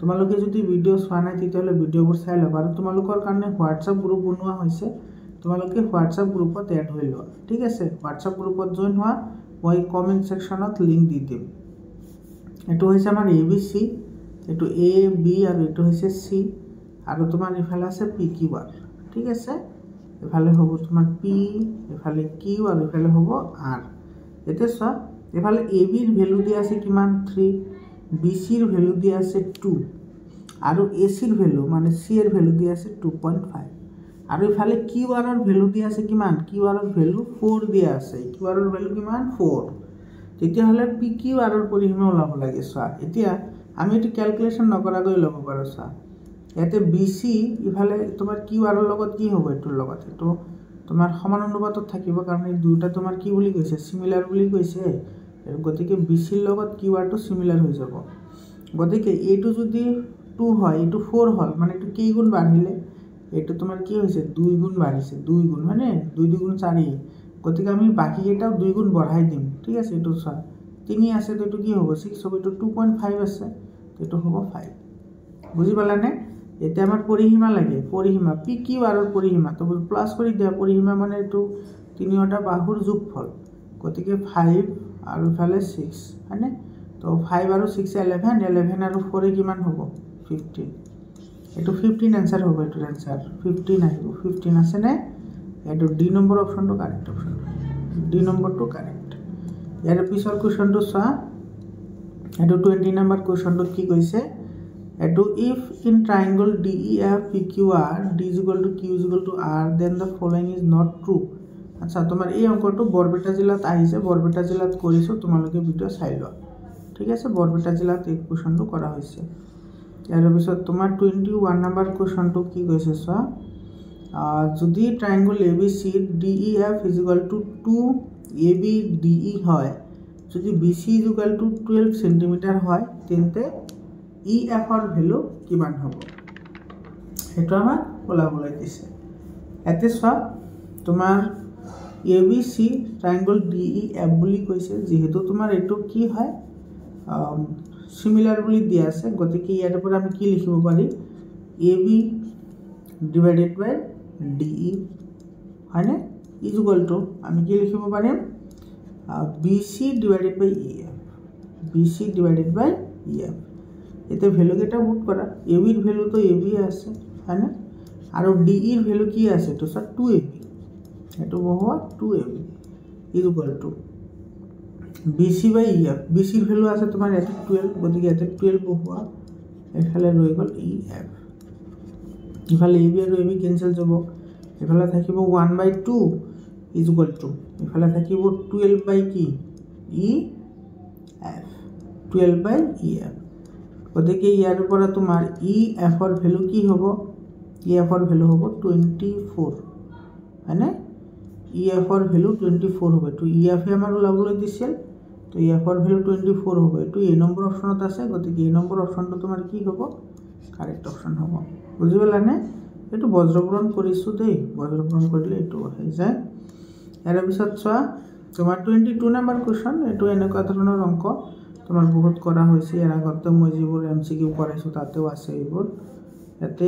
তোমালোকে যদি ভিডিও চোৱা নাই তেতিয়ালে ভিডিওবোৰ চাই লবা আৰু তোমালোকৰ কাৰণে WhatsApp গ্ৰুপ বনোৱা হৈছে তোমালোকে WhatsApp গ্ৰুপত এড হৈ লোৱা ঠিক আছে WhatsApp গ্ৰুপত জয়েন হোৱা মই কমেন্ট সেকশনত লিংক দি দিম এটো হৈছে আমাৰ ABC এটো A B আৰু এটো হৈছে C আৰু তোমাৰ ইফালে আছে PQR ঠিক আছে এফালে হ'ব তোমাৰ P এফালে Q আৰু এফালে হ'ব R এতে চোৱা এফালে AB ৰ ভ্যালু দিয়া আছে কিমান 3 BC ৰ ভ্যালু দিয়া আছে 2 আৰু AC ৰ ভ্যালু মানে C ৰ ভ্যালু দিয়া আছে 2.5 আৰু ইফালে QR ৰ ভ্যালু দিয়া আছে কিমান QR ৰ ভ্যালু 4 দিয়া আছে QR ৰ ভ্যালু কিমান 4 তেতিয়া হলে PQR ৰ পৰিসীমা ওলাব লাগে চোৱা এতিয়া আমি এটো ক্যালকুলেশন নকৰাকৈ লব পাৰো চোৱা এতে BC ইফালে তোমাৰ QR ৰ লগত কি হ'ব এটোৰ লগত এটো তোমাৰ সমান অনুপাতত থাকিব কাৰণ এই দুটা তোমাৰ কি বুলি কৈছে সিমিলাৰ বুলি কৈছে গতিকে BC ৰ লগত QR টো সিমিলাৰ হৈ যাব গতিকে এটো যদি 2 হয় এটো 4 হল মানে এটো কি গুণ বাঢ়িলে এটো তোমাৰ কি হৈছে 2 গুণ বাঢ়িছে 2 গুণ মানে 2 2 গুণ 4 গতিকে আমি বাকি এটাও 2 গুণ বঢ়াই দিম ঠিক আছে এটো চোৱা 3 আছে তো এটো কি হ'ব 6 হ'ব এটো 2.5 আছে এটো হ'ব 5 বুজি পালানে এটা আমাৰ পৰিসীমা লাগে পৰিসীমা PQR ৰ পৰিসীমা তো প্লাস কৰি দিয়া পৰিসীমা মানে এটো তিনিটা বাহুৰ যোগফল গতিকে 5 আৰু ফালে 6 হয়নে তো 5 আৰু 6 11 11 আৰু 4 কিমান হ'ব 15 এটো 15 आंसर হ'ব এটো आंसर 15 আহিব 15 আছে নে এটো ডি নম্বৰ অপচনটো কাৰেক্ট অপচন ডি নম্বৰটো কাৰেক্ট ইয়াৰ পিছৰ কোৱেশ্চনটো চোৱা এটো 20 নম্বৰ কোৱেশ্চনটো কি কৈছে এটো if in triangle DEF PQR D = Q = R then the following is not true আচ্ছা তোমাৰ এই অংকটো বৰপেটা জিলাত আহিছে বৰপেটা জিলাত কৰিছো তোমালোকে ভিডিও চাই লোৱা ঠিক আছে বৰপেটা জিলাত এই কোৱেশ্চনটো কৰা হৈছে ইয়াৰ পিছত তোমাৰ 21 নম্বৰ কোৱেশ্চনটো কি কৈছে চোৱা যদি triangle ABC DEF = 2 AB DE হয় যদি BC = 12 cm হয় তেন্তে EF ৰ ভ্যালু কিমান হ'ব এটা আমাক ওলাবলৈ দিছে এতে চোৱা তোমাৰ ABC ট্ৰায়াঙ্গল DEF বুলি কৈছে যেহেতু তোমাৰ এটো কি হয় সিমিলাৰ বুলি দিয়া আছে গতিকে ইয়াৰ পৰা আমি কি লিখিব পাৰি AB divided by DE হয়নে ইকুয়াল টু আমি কি লিখিব পাৰিম BC divided by EF BC divided by EF এতে ভ্যালু কেটা পুট কৰা AB ৰ ভ্যালু তো AB আছে হয়নে আৰু DE ৰ ভ্যালু কি আছে তো স্যার 2AB এটো বহু 2AB equal to BC by EF BC ৰ ভ্যালু আছে তোমাৰ এতে 12 গতিকে এতে 12 বহুৱা এফালে ৰৈ গল EF ইফালে AB আৰু AB ক্যান্সেল যাব এফালে থাকিব 1/2 ইকুয়াল টু এফালে থাকিব 12 by কি EF 12 by EF গতিকে ইয়াৰ পৰা তোমাৰ EF ৰ ভ্যালু কি হ'ব EF ৰ ভ্যালু হ'ব 24 হয়নে EF-ৰ ভ্যালু 24 হ'ব তো EF আমাৰ ওলাবলৈ দিছিল তো EF-ৰ ভ্যালু 24 হ'ব এটো এই নম্বৰ অপচনত আছে গতিকে এই নম্বৰ অপচনটো তোমাৰ কি হ'ব কাৰেক্ট অপশন হ'ব বুজি পালানে এটো বজ্ৰপূৰণ কৰিছো দেই বজ্ৰপূৰণ কৰিলে এটো হৈ যায় ইয়াৰ পিছত চোৱা তোমাৰ 22 নম্বৰ কোৱেশ্চন এটো এনেকুৱা ধৰণৰ অংক তোমাৰ বহুত কৰা হৈছে ইয়াৰ আগতে মই যিবোৰ MCQ কৰাইছো তাতেও আছে এইবোৰ এতে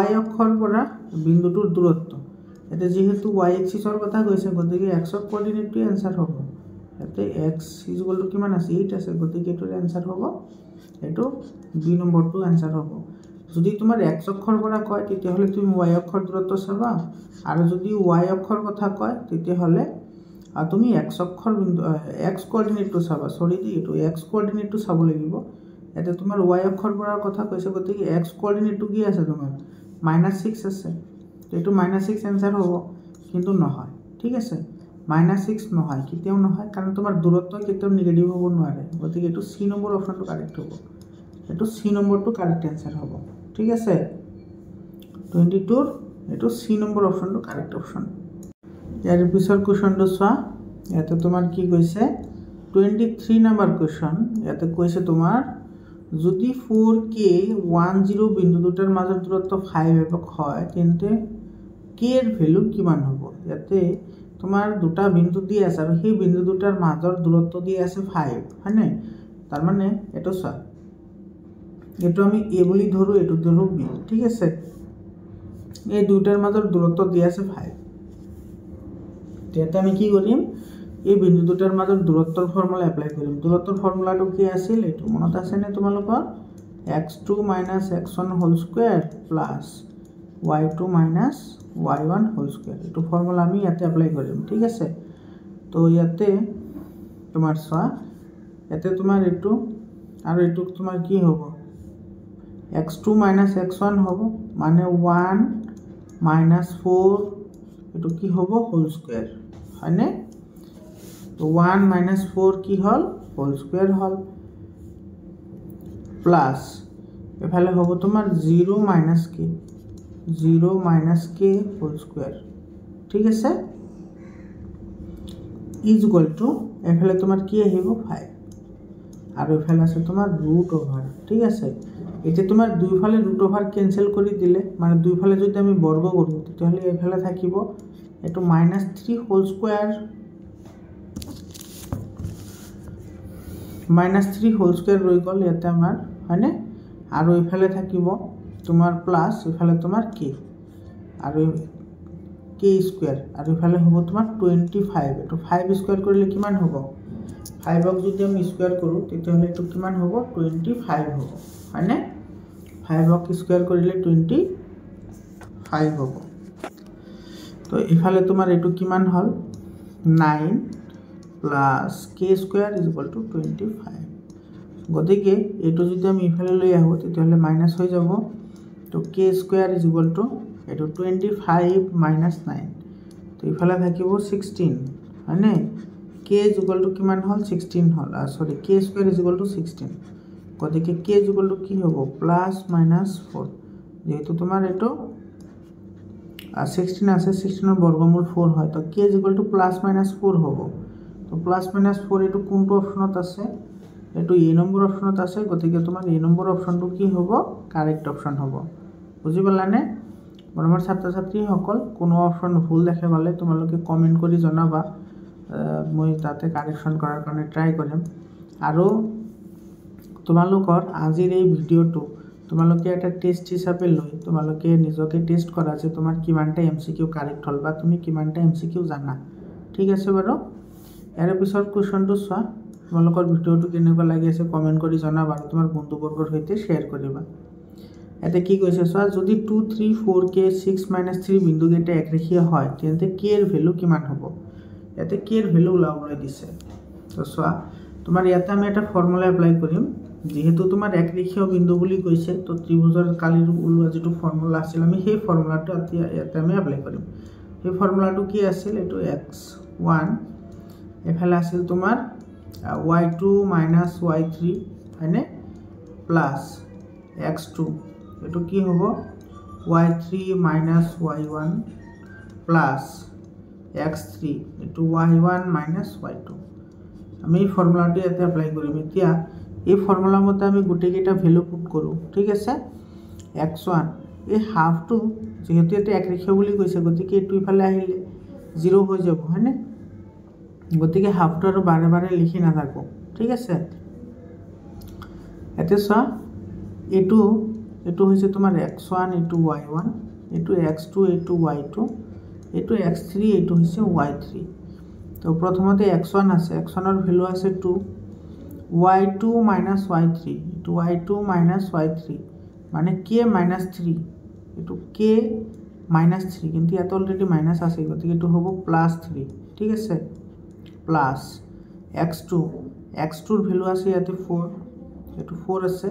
y অক্ষৰ পৰা বিন্দুটোৰ দূৰত্ব এতে যেহেতু y এক্সিসৰ কথা কৈছে গতিকে x অক্ষ কোঅৰ্ডিনেটটো आंसर হ'ব এতে x = কিমান আছে 8 আছে গতিকে এটোৰ आंसर হ'ব এটো 2 নম্বৰটো आंसर হ'ব যদি তোমাৰ x অক্ষৰ পৰা কয় তেতিয়া হলে তুমি y অক্ষৰ দূৰত্ব চাবা আৰু যদি y অক্ষৰ কথা কয় তেতিয়া হলে তুমি x অক্ষৰ বিন্দু x কোঅৰ্ডিনেটটো চাবা সৰি এটো x কোঅৰ্ডিনেটটো চাব লাগিব এতে তোমাৰ y অক্ষৰ পৰা কথা কৈছে গতিকে x কোঅৰ্ডিনেটটো কি আছে তোমাৰ -6 আছে এটো -6 आंसर হ'ব কিন্তু নহয় ঠিক আছে -6 নহয় কিতেও নহয় কাৰণ তোমাৰ দূৰত্ব কিতেও নেগেটিভ হ'ব নোৱাৰে গতিকে এটো c নম্বৰ অপচনটো কাৰেক্ট হ'ব এটো c নম্বৰটো কাৰেক্ট आंसर হ'ব ঠিক আছে 22 এটো c নম্বৰ অপচনটো কাৰেক্ট অপচন ইয়াৰ পিছৰ কোৱেশ্চনটো চোৱা ইয়াতে তোমাৰ কি কৈছে 23 নম্বৰ কোৱেশ্চন ইয়াতে কৈছে তোমাৰ যদি 4k 10 বিন্দু দুটাৰ মাজৰ দূৰত্ব 5 একক হয় তেন্তে k এৰ ভ্যালু কিমান হ'ব ইয়াতে তোমাৰ দুটা বিন্দু দি আছে আৰু সেই বিন্দু দুটাৰ মাজৰ দূৰত্ব দি আছে 5 হয়নে তাৰ মানে এটো চোৱা এটো আমি a বুলি ধৰো এটো ধৰো b ঠিক আছে এই দুটাৰ মাজৰ দূৰত্ব দি আছে 5 তেতে আমি কি কৰিম এই বিন্দু দুটাৰ মাজৰ দূৰত্বৰ ফৰ্মুলা এপ্লাই কৰিম দূৰত্বৰ ফৰ্মুলাটো কি আছিল এটো মনত আছে নে তোমালোকৰ x2 - x1 whole square plus y2 - y1 whole square এটো ফৰ্মুলা আমি ইয়াতে এপ্লাই কৰিম ঠিক আছে তো ইয়াতে তোমাৰ চোৱা ইয়াতে তোমাৰ এটো আৰু এটো তোমাৰ কি হ'ব x2 - x1 হ'ব মানে 1 - 4 এটো কি হ'ব হোল স্কয়ার হয়নে তো 1 - 4 কি হল হোল স্কয়ার হল প্লাস এফালে হ'ব তোমাৰ 0 - k 0 - k হোল স্কয়াৰ ঠিক আছে ইজ ইকুয়াল টু এফালে তোমাৰ কি আহিব 5 আৰু এফালে আছে তোমাৰ √ওভাৰ ঠিক আছে এতে তোমাৰ দুইফালে √ওভাৰ ক্যান্সেল কৰি দিলে মানে দুইফালে যদি আমি বৰ্গ কৰো তেতিয়াহলে এফালে থাকিব এটো -3 হোল স্কয়াৰ -3 হোল স্কয়াৰ ৰৈ গল ইয়াতে আমাৰ হয়নে আৰু এফালে থাকিব তোমাৰ প্লাস এফালে তোমাৰ k আৰু k স্কয়াৰ আৰু এফালে হ'ব তোমাৰ 25 এটো 5 স্কয়াৰ কৰিলে কিমান হ'ব 5 ক যদি আমি স্কয়াৰ কৰো তেতিয়াহলে এটো কিমান হ'ব 25 হ'ব হয়নে 5 ক স্কয়ার কৰিলে 25 হ'ব তো এফালে তোমাৰ এটো কিমান হল 9 প্লাস k স্কয়ার = 25 গতিকে এটো যদি আমি এফালে লৈ আহো তেতিয়াহলে মাইনাস হৈ যাব তো k স্কয়ার = এটো 25 - 9 তো এফালে থাকিব 16 হয়নে k = কিমান হল 16 হল সরি k স্কয়ার = 16 গতিকে k = কি হ'ব প্লাস মাইনাস 4 যেহেতু তোমাৰ এটো 16 আছে 16 এর বর্গমূল 4 হয় তো k = প্লাস মাইনাস 4 হ'ব তো প্লাস মাইনাস 4 এটো কোনটো অপশনত আছে এটো a নম্বৰ অপশনত আছে গতিকে তোমাৰ a নম্বৰ অপশনটো কি হ'ব কাৰেক্ট অপশন হ'ব বুজি পালানে মৰমৰ ছাত্ৰ ছাত্ৰী সকল কোনো অপশন ভুল দেখে পালে তোমালোকে কমেন্ট কৰি জনাবা মই তাতে কাৰেকশন কৰাৰ কাৰণে ট্ৰাই কৰিম আৰু তোমালোকৰ আজিৰ এই ভিডিওটো তোমালোকে এটা টেস্ট হিচাপে লৈ তোমালোকে নিজকে টেস্ট কৰা যে তোমাৰ কিমানটা এমসিকিউ কাৰেক্ট হল বা তুমি কিমানটা এমসিকিউ জানা ঠিক আছে বাৰু ইয়াৰ পিছত কোৱেশ্চনটো চোৱা তোমালোকৰ ভিডিওটো কেনেকুৱা লাগি আছে কমেন্ট কৰি জনাবা আৰু তোমাৰ বন্ধুবৰ্গৰ সৈতে শেয়াৰ কৰিবা এতে কি কৈছে চোৱা যদি 2 3 4k 6 - 3 বিন্দু কেইটা একৰেখীয় হয় তেন্তে k এর ভ্যালু কিমান হ'ব এতে k এর ভ্যালু ওলাবলৈ দিছে তো চোৱা তোমাৰ ইয়াতে আমি এটা ফৰ্মুলা এপ্লাই কৰিম যেহেতু তোমাৰ একৰেখীয় বিন্দু বুলি কৈছে তো ত্ৰিভুজৰ কালিৰ ওলোৱা যেটো ফৰ্মুলা আছিল আমি সেই ফৰ্মুলাটো ইয়াতে আমি এপ্লাই কৰিম সেই ফৰ্মুলাটো কি আছিল এটো x1 এফালে আছিল তোমাৰ y2 - y3 হয়নে প্লাস x2 এটো কি হ'ব y3 - y1 প্লাস x3 এইটো y1 minus y2 আমি এই ফর্মুলাটো ইয়াতে এপ্লাই কৰিম এতিয়া এই ফৰ্মুলা মতে আমি গুটেকেইটা ভ্যালু পুট কৰো ঠিক আছে x1 এই হাফটো যেহেতু এটা একৰেখীয় বুলি কৈছে গতিকে এটো ইফালে আহিলে 0 হৈ যাব হয়নে গতিকে হাফটো আৰু বাৰে বাৰে লিখি না থাকো ঠিক আছে এতে সা এটো হৈছে তোমাৰ x1 এটো y1 এটো x2 এটো y2 এটো x3 এটো হৈছে y3 তো প্ৰথমতে x1 আছে x1 ৰ ভ্যালু আছে 2 y2 minus y3 এটো y2 minus y3 মানে k minus 3 এটো k minus 3 কিন্তু ইয়াত অলৰেডি মাইনাস আছে গতিকে এটো হ'ব প্লাস 3 ঠিক আছে প্লাস x2 ৰ ভ্যালু আছে ইয়াতে 4 এটো 4 আছে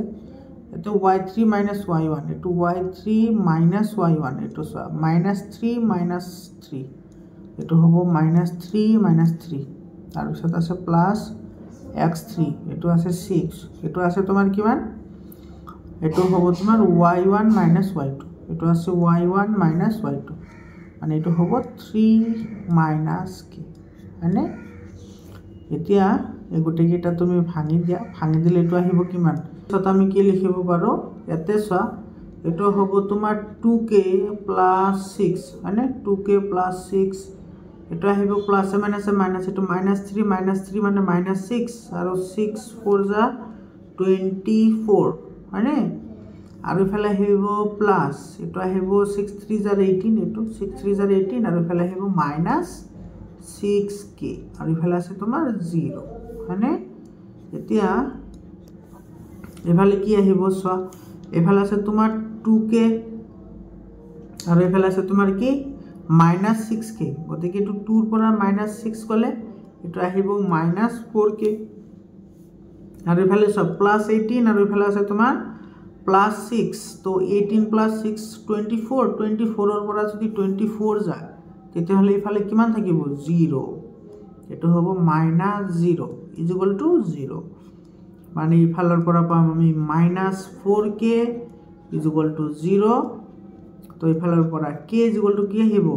এটো y3 minus y1 এটো y3 minus y1 এটো minus 3 minus 3 এটো হ'ব minus 3 minus 3 তাৰ পিছত আছে প্লাস x3 এটো আছে 6 এটো আছে তোমাৰ কিমান এটো হ'ব তোমাৰ y1 minus y2 এটো আছে y1 minus y2 মানে এটো হ'ব 3 minus k মানে এতিয়া এই গুটেকেইটা তুমি ভাঙি দিলে এটো আহিব কিমান তো আমি কি লিখিব পাৰো এতে সা এটো হ'ব তোমাৰ 2k plus 6 মানে 2k plus 6 এটো আহিব প্লাস মাইনাস মাইনাস এটো -3 মানে -6 আৰু 6 4 যা 24 মানে আৰু ইফালে আহিব প্লাস এটো আহিব 6 3 যা 18 এটো 6 3 যা 18 আৰু ইফালে আহিব -6k আৰু ইফালে আছে তোমাৰ 0 মানে এতিয়া এফালে কি আহিব সা এফালে আছে তোমাৰ 2k আৰু এফালে আছে তোমাৰ কি -6k গতিকে এটো 2 ৰ পৰা -6 গলে এটো আহিব -4k আৰু এফালে সব +18 আৰু এফালে আছে তোমাৰ +6 তো 18 + 6 24 24 ৰ পৰা যদি 24 যায় তেতিয়া হলে এফালে কিমান থাকিব 0 এটো হ'ব -0 = 0 মানে ইফালৰ পৰা পাম আমি -4k = 0 তো ইফালৰ পৰা k = কি আহিব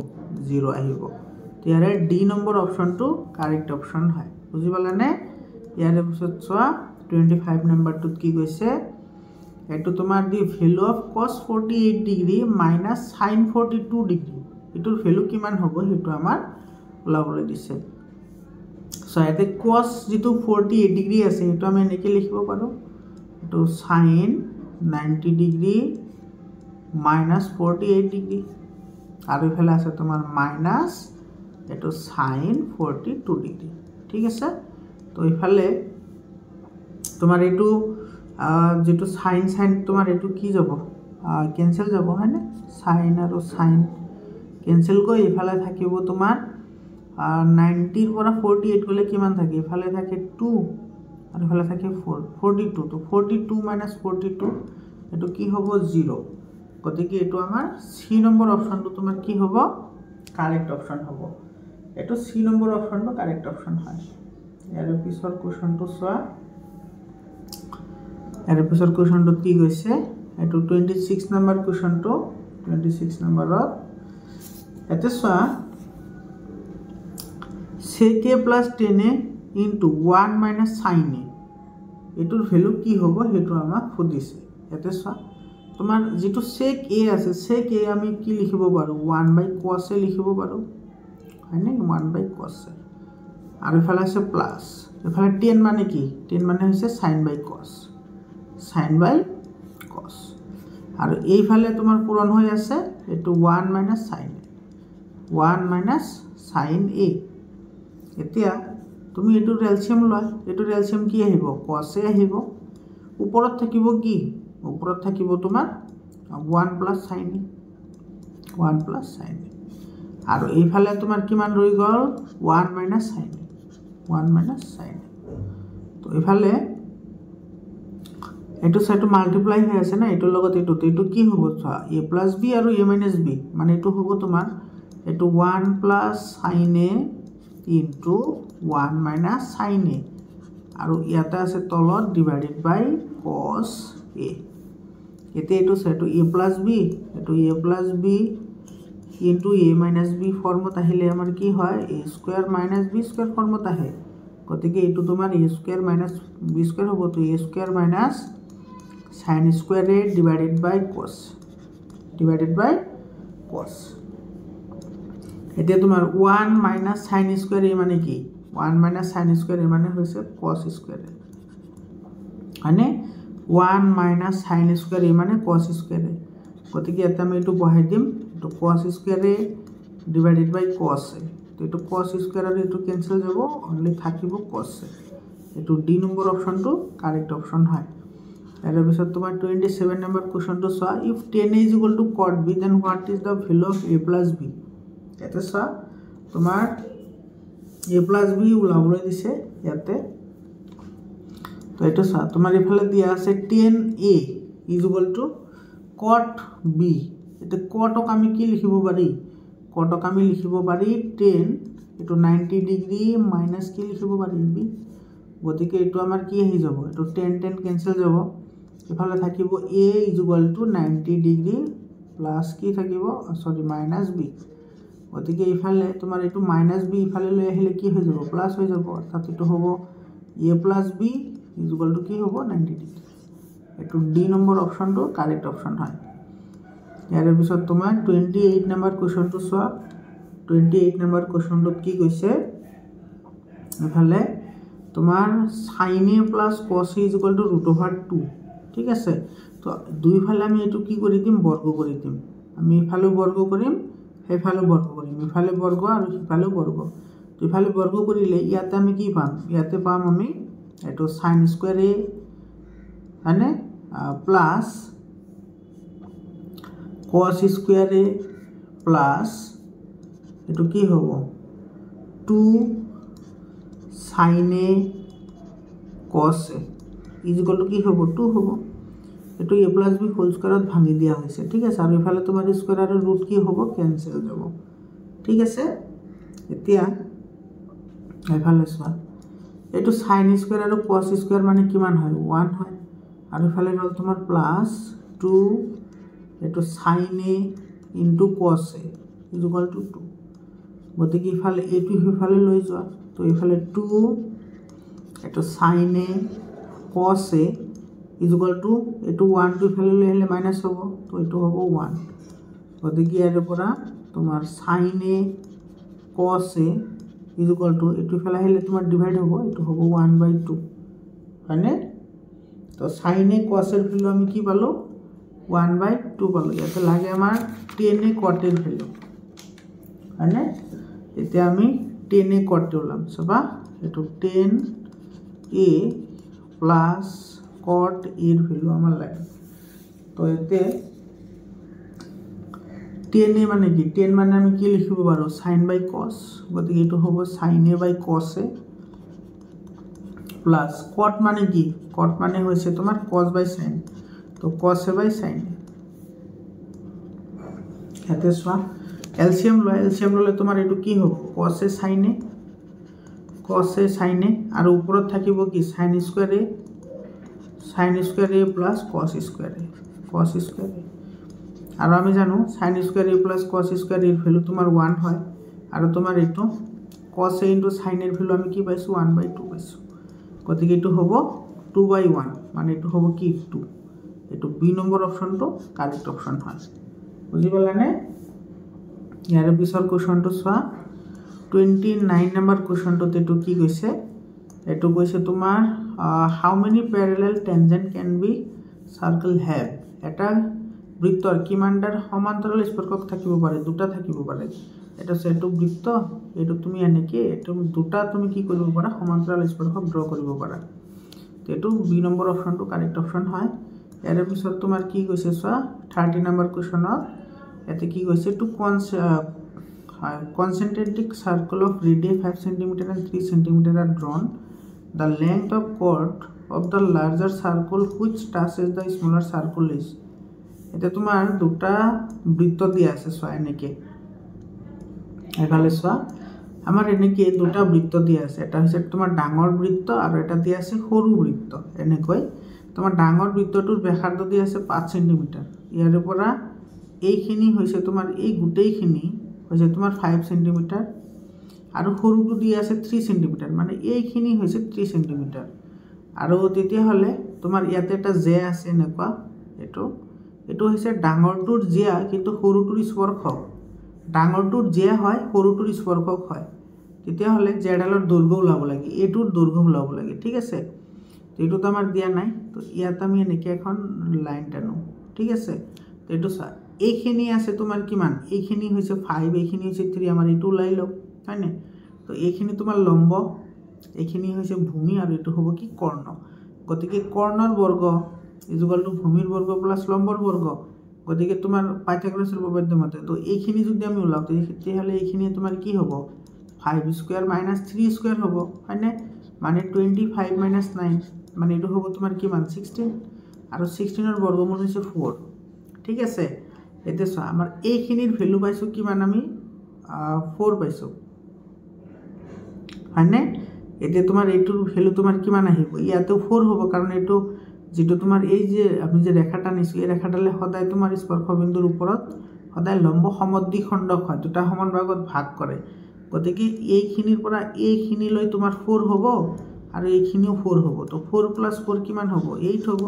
0 আহিবতিয়াৰে ডি নম্বৰ অপচনটো কাৰেক্ট অপচন হয় বুজি পালানে ইয়াৰে পিছত চোৱা 25 নম্বৰটোত কি কৈছে এটো তোমাৰ the value of cos 48 degree minus sin 42 degree এটোৰ ভ্যালু কিমান হ'ব হেতু আমাৰ ওলাবলৈ দিছে সো এতে cos যেটো 48 ডিগ্ৰী আছে এটো আমি এনেকৈ লিখিব পাৰো এটো sin 90 ডিগ্ৰী minus 48 ডিগ্ৰী আৰু ইফালে আছে তোমাৰ মাইনাস এটো sin 42 ডিগ্ৰী ঠিক আছে তো ইফালে তোমাৰ এটো যেটো sin তোমাৰ এটো কি যাব ক্যান্সেল যাব হয়নে sin আৰু sin ক্যান্সেল গৈ ইফালে থাকিব তোমাৰ 90 ৰ পৰা 48 গলে কিমান থাকে ইফালে থাকে 2 আৰু ইফালে থাকে 4 42 তো 42 - 42 এটো কি হ'ব 0 গতিকে এটো আমাৰ সি নম্বৰ অপচনটো তোমাৰ কি হ'ব কাৰেক্ট অপচন হ'ব এটো সি নম্বৰ অপচনটো কাৰেক্ট অপচন হয় ইয়াৰ পিছৰ কোৱেশ্চনটো চোৱা ইয়াৰ পিছৰ কোৱেশ্চনটো কি গৈছে এটো 26 নম্বৰ কোৱেশ্চনটো 26 নম্বৰত এতে চোৱা sec a plus 10a into 1 minus sin a এটোৰ value কি হ'ব হেতু আমাক খুদিছে এতে চোৱা তোমাৰ যেটো sec a আছে sec a আমি কি লিখিব পাৰো 1/cos a লিখিব পাৰো হয়নে 1/cos a আৰু ইফালে আছে প্লাস ইফালে 10 মানে কি 10 মানে হৈছে sin/cos আৰু এইফালে তোমাৰ পূৰণ হৈ আছে এটো 1 minus sin a এতিয়া তুমি এটো এলসিয়াম লয় এটো এলসিয়াম কি আহিব cos a আহিব ওপৰত থাকিব কি ওপৰত থাকিব তোমাৰ 1 plus sin a আৰু এইফালে তোমাৰ কিমান ৰৈ গল 1 minus sin a তো এইফালে এটো সাইটো মাল্টিপ্লাই হৈ আছে না এটো লগত এটো কি হ'ব চোৱা a plus b আৰু a minus b মানে এটো হ'ব তোমাৰ এটো 1 plus sin a into 1 minus sin a আৰু ইয়াতে আছে তলত ডিভাইডেড বাই cos a এতে এটো সেটো a plus b into a minus b ফৰ্মত আহিলে আমাৰ কি হয় a square minus b square ফৰ্মত আহে গতিকে এইটো তোমাৰ a square minus b square হ'ব তো a square minus sin square a divided by cos এতিয়া তোমাৰ 1 মাইনাছ sin স্কয়াৰ a মানে কি 1 মাইনাছ sin স্কয়াৰ a মানে হৈছে cos স্কয়াৰ a মানে 1 মাইনাছ sin স্কয়াৰ a মানে cos স্কয়াৰ a গতিকে এটা আমি এটো বহাই দিম তো cos square a divided by cos a তো এটো cos স্কয়াৰ আৰু এটো ক্যান্সেল যাব অনলি থাকিব cos a এটো ডি নম্বৰ অপচনটো কাৰেক্ট অপচন হয় এৰ পিছত তোমাৰ 27 নম্বৰ কোৱেশ্চনটো চোৱা if 10 is equal to cot b then what is the value of a plus b এটা চোৱা তোমাৰ a plus b ওলাবলৈ দিছে ইয়াতে তো এটা চোৱা তোমাৰ ইফালে দিয়া আছে 10a is equal to cot b এটা cotক আমি কি লিখিব পাৰি cotক আমি লিখিব পাৰি 10 এটো 90 ডিগ্ৰী মাইনাস কি লিখিব পাৰি b গতিকে এটো আমাৰ কি আহি যাব এটো 10 ক্যান্সেল যাব ইফালে থাকিব a is equal to 90 degree plus কি থাকিব সৰি মাইনাস b গতিকে ইফালে তোমাৰ এটো মাইনাস b ইফালে লৈ আহিলে কি হৈ যাব প্লাস হৈ যাব অৰ্থাৎ এটো হ'ব a plus b is equal to কি হ'ব 90 ডিগ্ৰী এটো ডি নম্বৰ অপচনটো কাৰেক্ট অপচন হয় ইয়াৰ পিছত তোমাৰ 28 নম্বৰ কোৱেশ্চনটো চোৱা 28 নম্বৰ কোৱেশ্চনটোত কি কৈছে ইফালে তোমাৰ sin a plus cos a is equal to √2 ঠিক আছে তো দুইফালে আমি এটো কি কৰি দিম বৰ্গ কৰি দিম আমি ইফালে বৰ্গ কৰিম হেফালে বৰ্গ কৰিম ইফালে বৰ্গ আৰু ইফালে বৰ্গ তো ইফালে বৰ্গ কৰিলে ইয়াতে আমি কি পাম ইয়াতে পাম আমি এটো sin স্কয়াৰ a মানে plus cos square a plus এটো কি হ'ব 2 sin a cos a is equal to কি হ'ব 2 হ'ব এটো a plus b হোল স্কয়াৰত ভাঙি দিয়া হৈছে ঠিক আছে আৰু ইফালে তোমাৰ স্কয়াৰ আৰু ৰুট কি হ'ব ক্যান্সেল যাব ঠিক আছে এতিয়া ইফালে চোৱা এটো sin স্কয়াৰ আৰু cos স্কয়াৰ মানে কিমান হয় 1 হয় আৰু ইফালে হ'ল তোমাৰ প্লাস 2 এটো sin a into cos a is equal to 2 গতিকে ইফালে এটো ইফালে লৈ যোৱা তো ইফালে 2 এটো sin a cos a is equal to এটো 1 টু ইফালে লৈ আহিলে মাইনাস হ'ব তো এটো হ'ব 1 গতিকে ইয়াৰ পৰা তোমাৰ sin a cos a is equal to এটো ইফালে আহিলে তোমাৰ ডিভাইড হ'ব এটো হ'ব 1/2 মানে তো sin a cos এর ভ্যালু আমি কি পালো 1/2 পালো ইয়াতে লাগে আমাৰ 10 a cot এর ভ্যালু মানে এতিয়া আমি 10 a cot ওলাম সবা এটো 10 a plus cot এর ভ্যালু আমার লাগে তো এতে 10 a মানে কি 10 মানে আমি কি লিখিব পাৰো sin by cos গতিকে এটো হ'ব sin a by cos a plus cot মানে কি cot মানে হৈছে তোমাৰ cos by sin তো cos a by sin এতে সোয়া এলসিএম ললে তোমাৰ এটো কি হ'ব cos a sin a আৰু ওপৰত থাকিব কি sin square a plus cos square a আৰু আমি জানো sin square a plus cos square a এৰ ভ্যালু তোমাৰ 1 হয় আৰু তোমাৰ এটো cos a into sin এর ভ্যালু আমি কি পাইছো 1/2 পাইছো গতিকে এটো হ'ব 2/1 মানে এটো হ'ব কি 2 এটো বি নম্বৰ অপচনটো কাৰেক্ট অপচন হয় বুজি পালানে ইয়াৰ পিছৰ কোৱেশ্চনটো চোৱা 29 নম্বৰ কোৱেশ্চনটোতে এটো কি কৈছে এটো কৈছে তোমাৰ how many parallel tangent can be circle have এটা বৃত্তৰ কিমানটাৰ সমান্তৰাল স্পৰ্শক থাকিব পাৰে দুটা থাকিব পাৰে এটা সেটো বৃত্ত এটো তুমি এনেকে এটো দুটা তুমি কি কৰিব পাৰা সমান্তৰাল স্পৰ্শক ড্ৰ কৰিব পাৰা তো এটো বি নম্বৰ অপচনটো কাৰেক্ট অপচন হয় ইয়াৰ পিছত তোমাৰ কি কৈছে চোৱা 30 নম্বৰ কোৱেশ্চনত এতে কি কৈছে two concentric circle of radius 5 cm and 3 cm are drawn the length of chord of the larger circle which touches the smaller circle is এটা তোমাৰ দুটা বৃত্ত দিয়া আছে সোয়া এনেকে এফালে সোয়া আমাৰ এনেকে দুটা বৃত্ত দিয়া আছে এটা হৈছে তোমাৰ ডাঙৰ বৃত্ত আৰু এটা দিয়া আছে সৰু বৃত্ত এনেকৈ তোমাৰ ডাঙৰ বৃত্তটোৰ ব্যাসাৰ্ধ দিয়া আছে 5 cm ইয়াৰ পৰা এইখিনি হৈছে তোমাৰ এই গোটেইখিনি হৈছে তোমাৰ 5 সেন্টিমিটাৰ আৰু সৰুটো দি আছে 3 সেন্টিমিটাৰ মানে এইখিনি হৈছে 3 সেন্টিমিটাৰ আৰু তেতিয়াহ'লে তোমাৰ ইয়াতে এটা জে আছে এনেকুৱা এইটো হৈছে ডাঙৰটোৰ জিয়া কিন্তু সৰুটোৰ স্পৰ্শক ডাঙৰটোৰ জিয়া হয় সৰুটোৰ স্পৰ্শক হয় তেতিয়াহ'লে জেডালৰ দৈৰ্ঘ্য ওলাব লাগে এইটোৰ দৈৰ্ঘ্য ওলাব লাগে ঠিক আছে এইটো তো আমাৰ দিয়া নাই তো ইয়াত আমি এনেকৈ এখন লাইন টানো ঠিক আছে তো এইটো চা এইখিনি আছে তোমাৰ কিমান এইখিনি হৈছে 5 এইখিনি হৈছে 3 আমাৰ এইটো ওলাই লওক হয় না তো এইখিনি তোমাৰ লম্ব এইখিনি হৈছে ভূমি আৰু এইটো হ'ব কি কৰ্ণ গতিকে কৰ্ণৰ বৰ্গ ইজুগল টু ভূমিৰ বৰ্গ প্লাস লম্বৰ বৰ্গ গতিকে তোমাৰ পাইথাগোৰাছৰ উপপাদ্য মতে তো এইখিনি যদি আমি ওলাও তেতিয়াহ'লে এইখিনি তোমাৰ কি হ'ব 5 স্কয়ার মাইনাস 3 স্কয়ার হ'ব হয় না মানে 25 মাইনাস 9 মানে এইটো হ'ব তোমাৰ কিমান 16 আৰু 16 ৰ বৰ্গমূল হৈছে 4 ঠিক আছে এতিয়া চোৱা আমাৰ এইখিনিৰ ভ্যালু পাইছো কিমান আমি 4 পাইছো হয়নে এতিয়া তোমাৰ এইটোৰ ভ্যালু তোমাৰ কিমান আহিব ইয়াতে 4 হ'ব কাৰণ এইটো যেটো তোমাৰ এই যে আমি যে ৰেখাটা নিছো এই ৰেখাটালে সদায় তোমাৰ স্পৰ্শ বিন্দুৰ ওপৰত সদায় লম্ব সমদ্বিখণ্ডক হয় দুটা সমান ভাগত ভাগ কৰে গতিকে এইখিনিৰ পৰা এইখিনিলৈ তোমাৰ 4 হ'ব আৰু এইখিনিও 4 হ'ব তো 4 + 4 কিমান হ'ব 8 হ'ব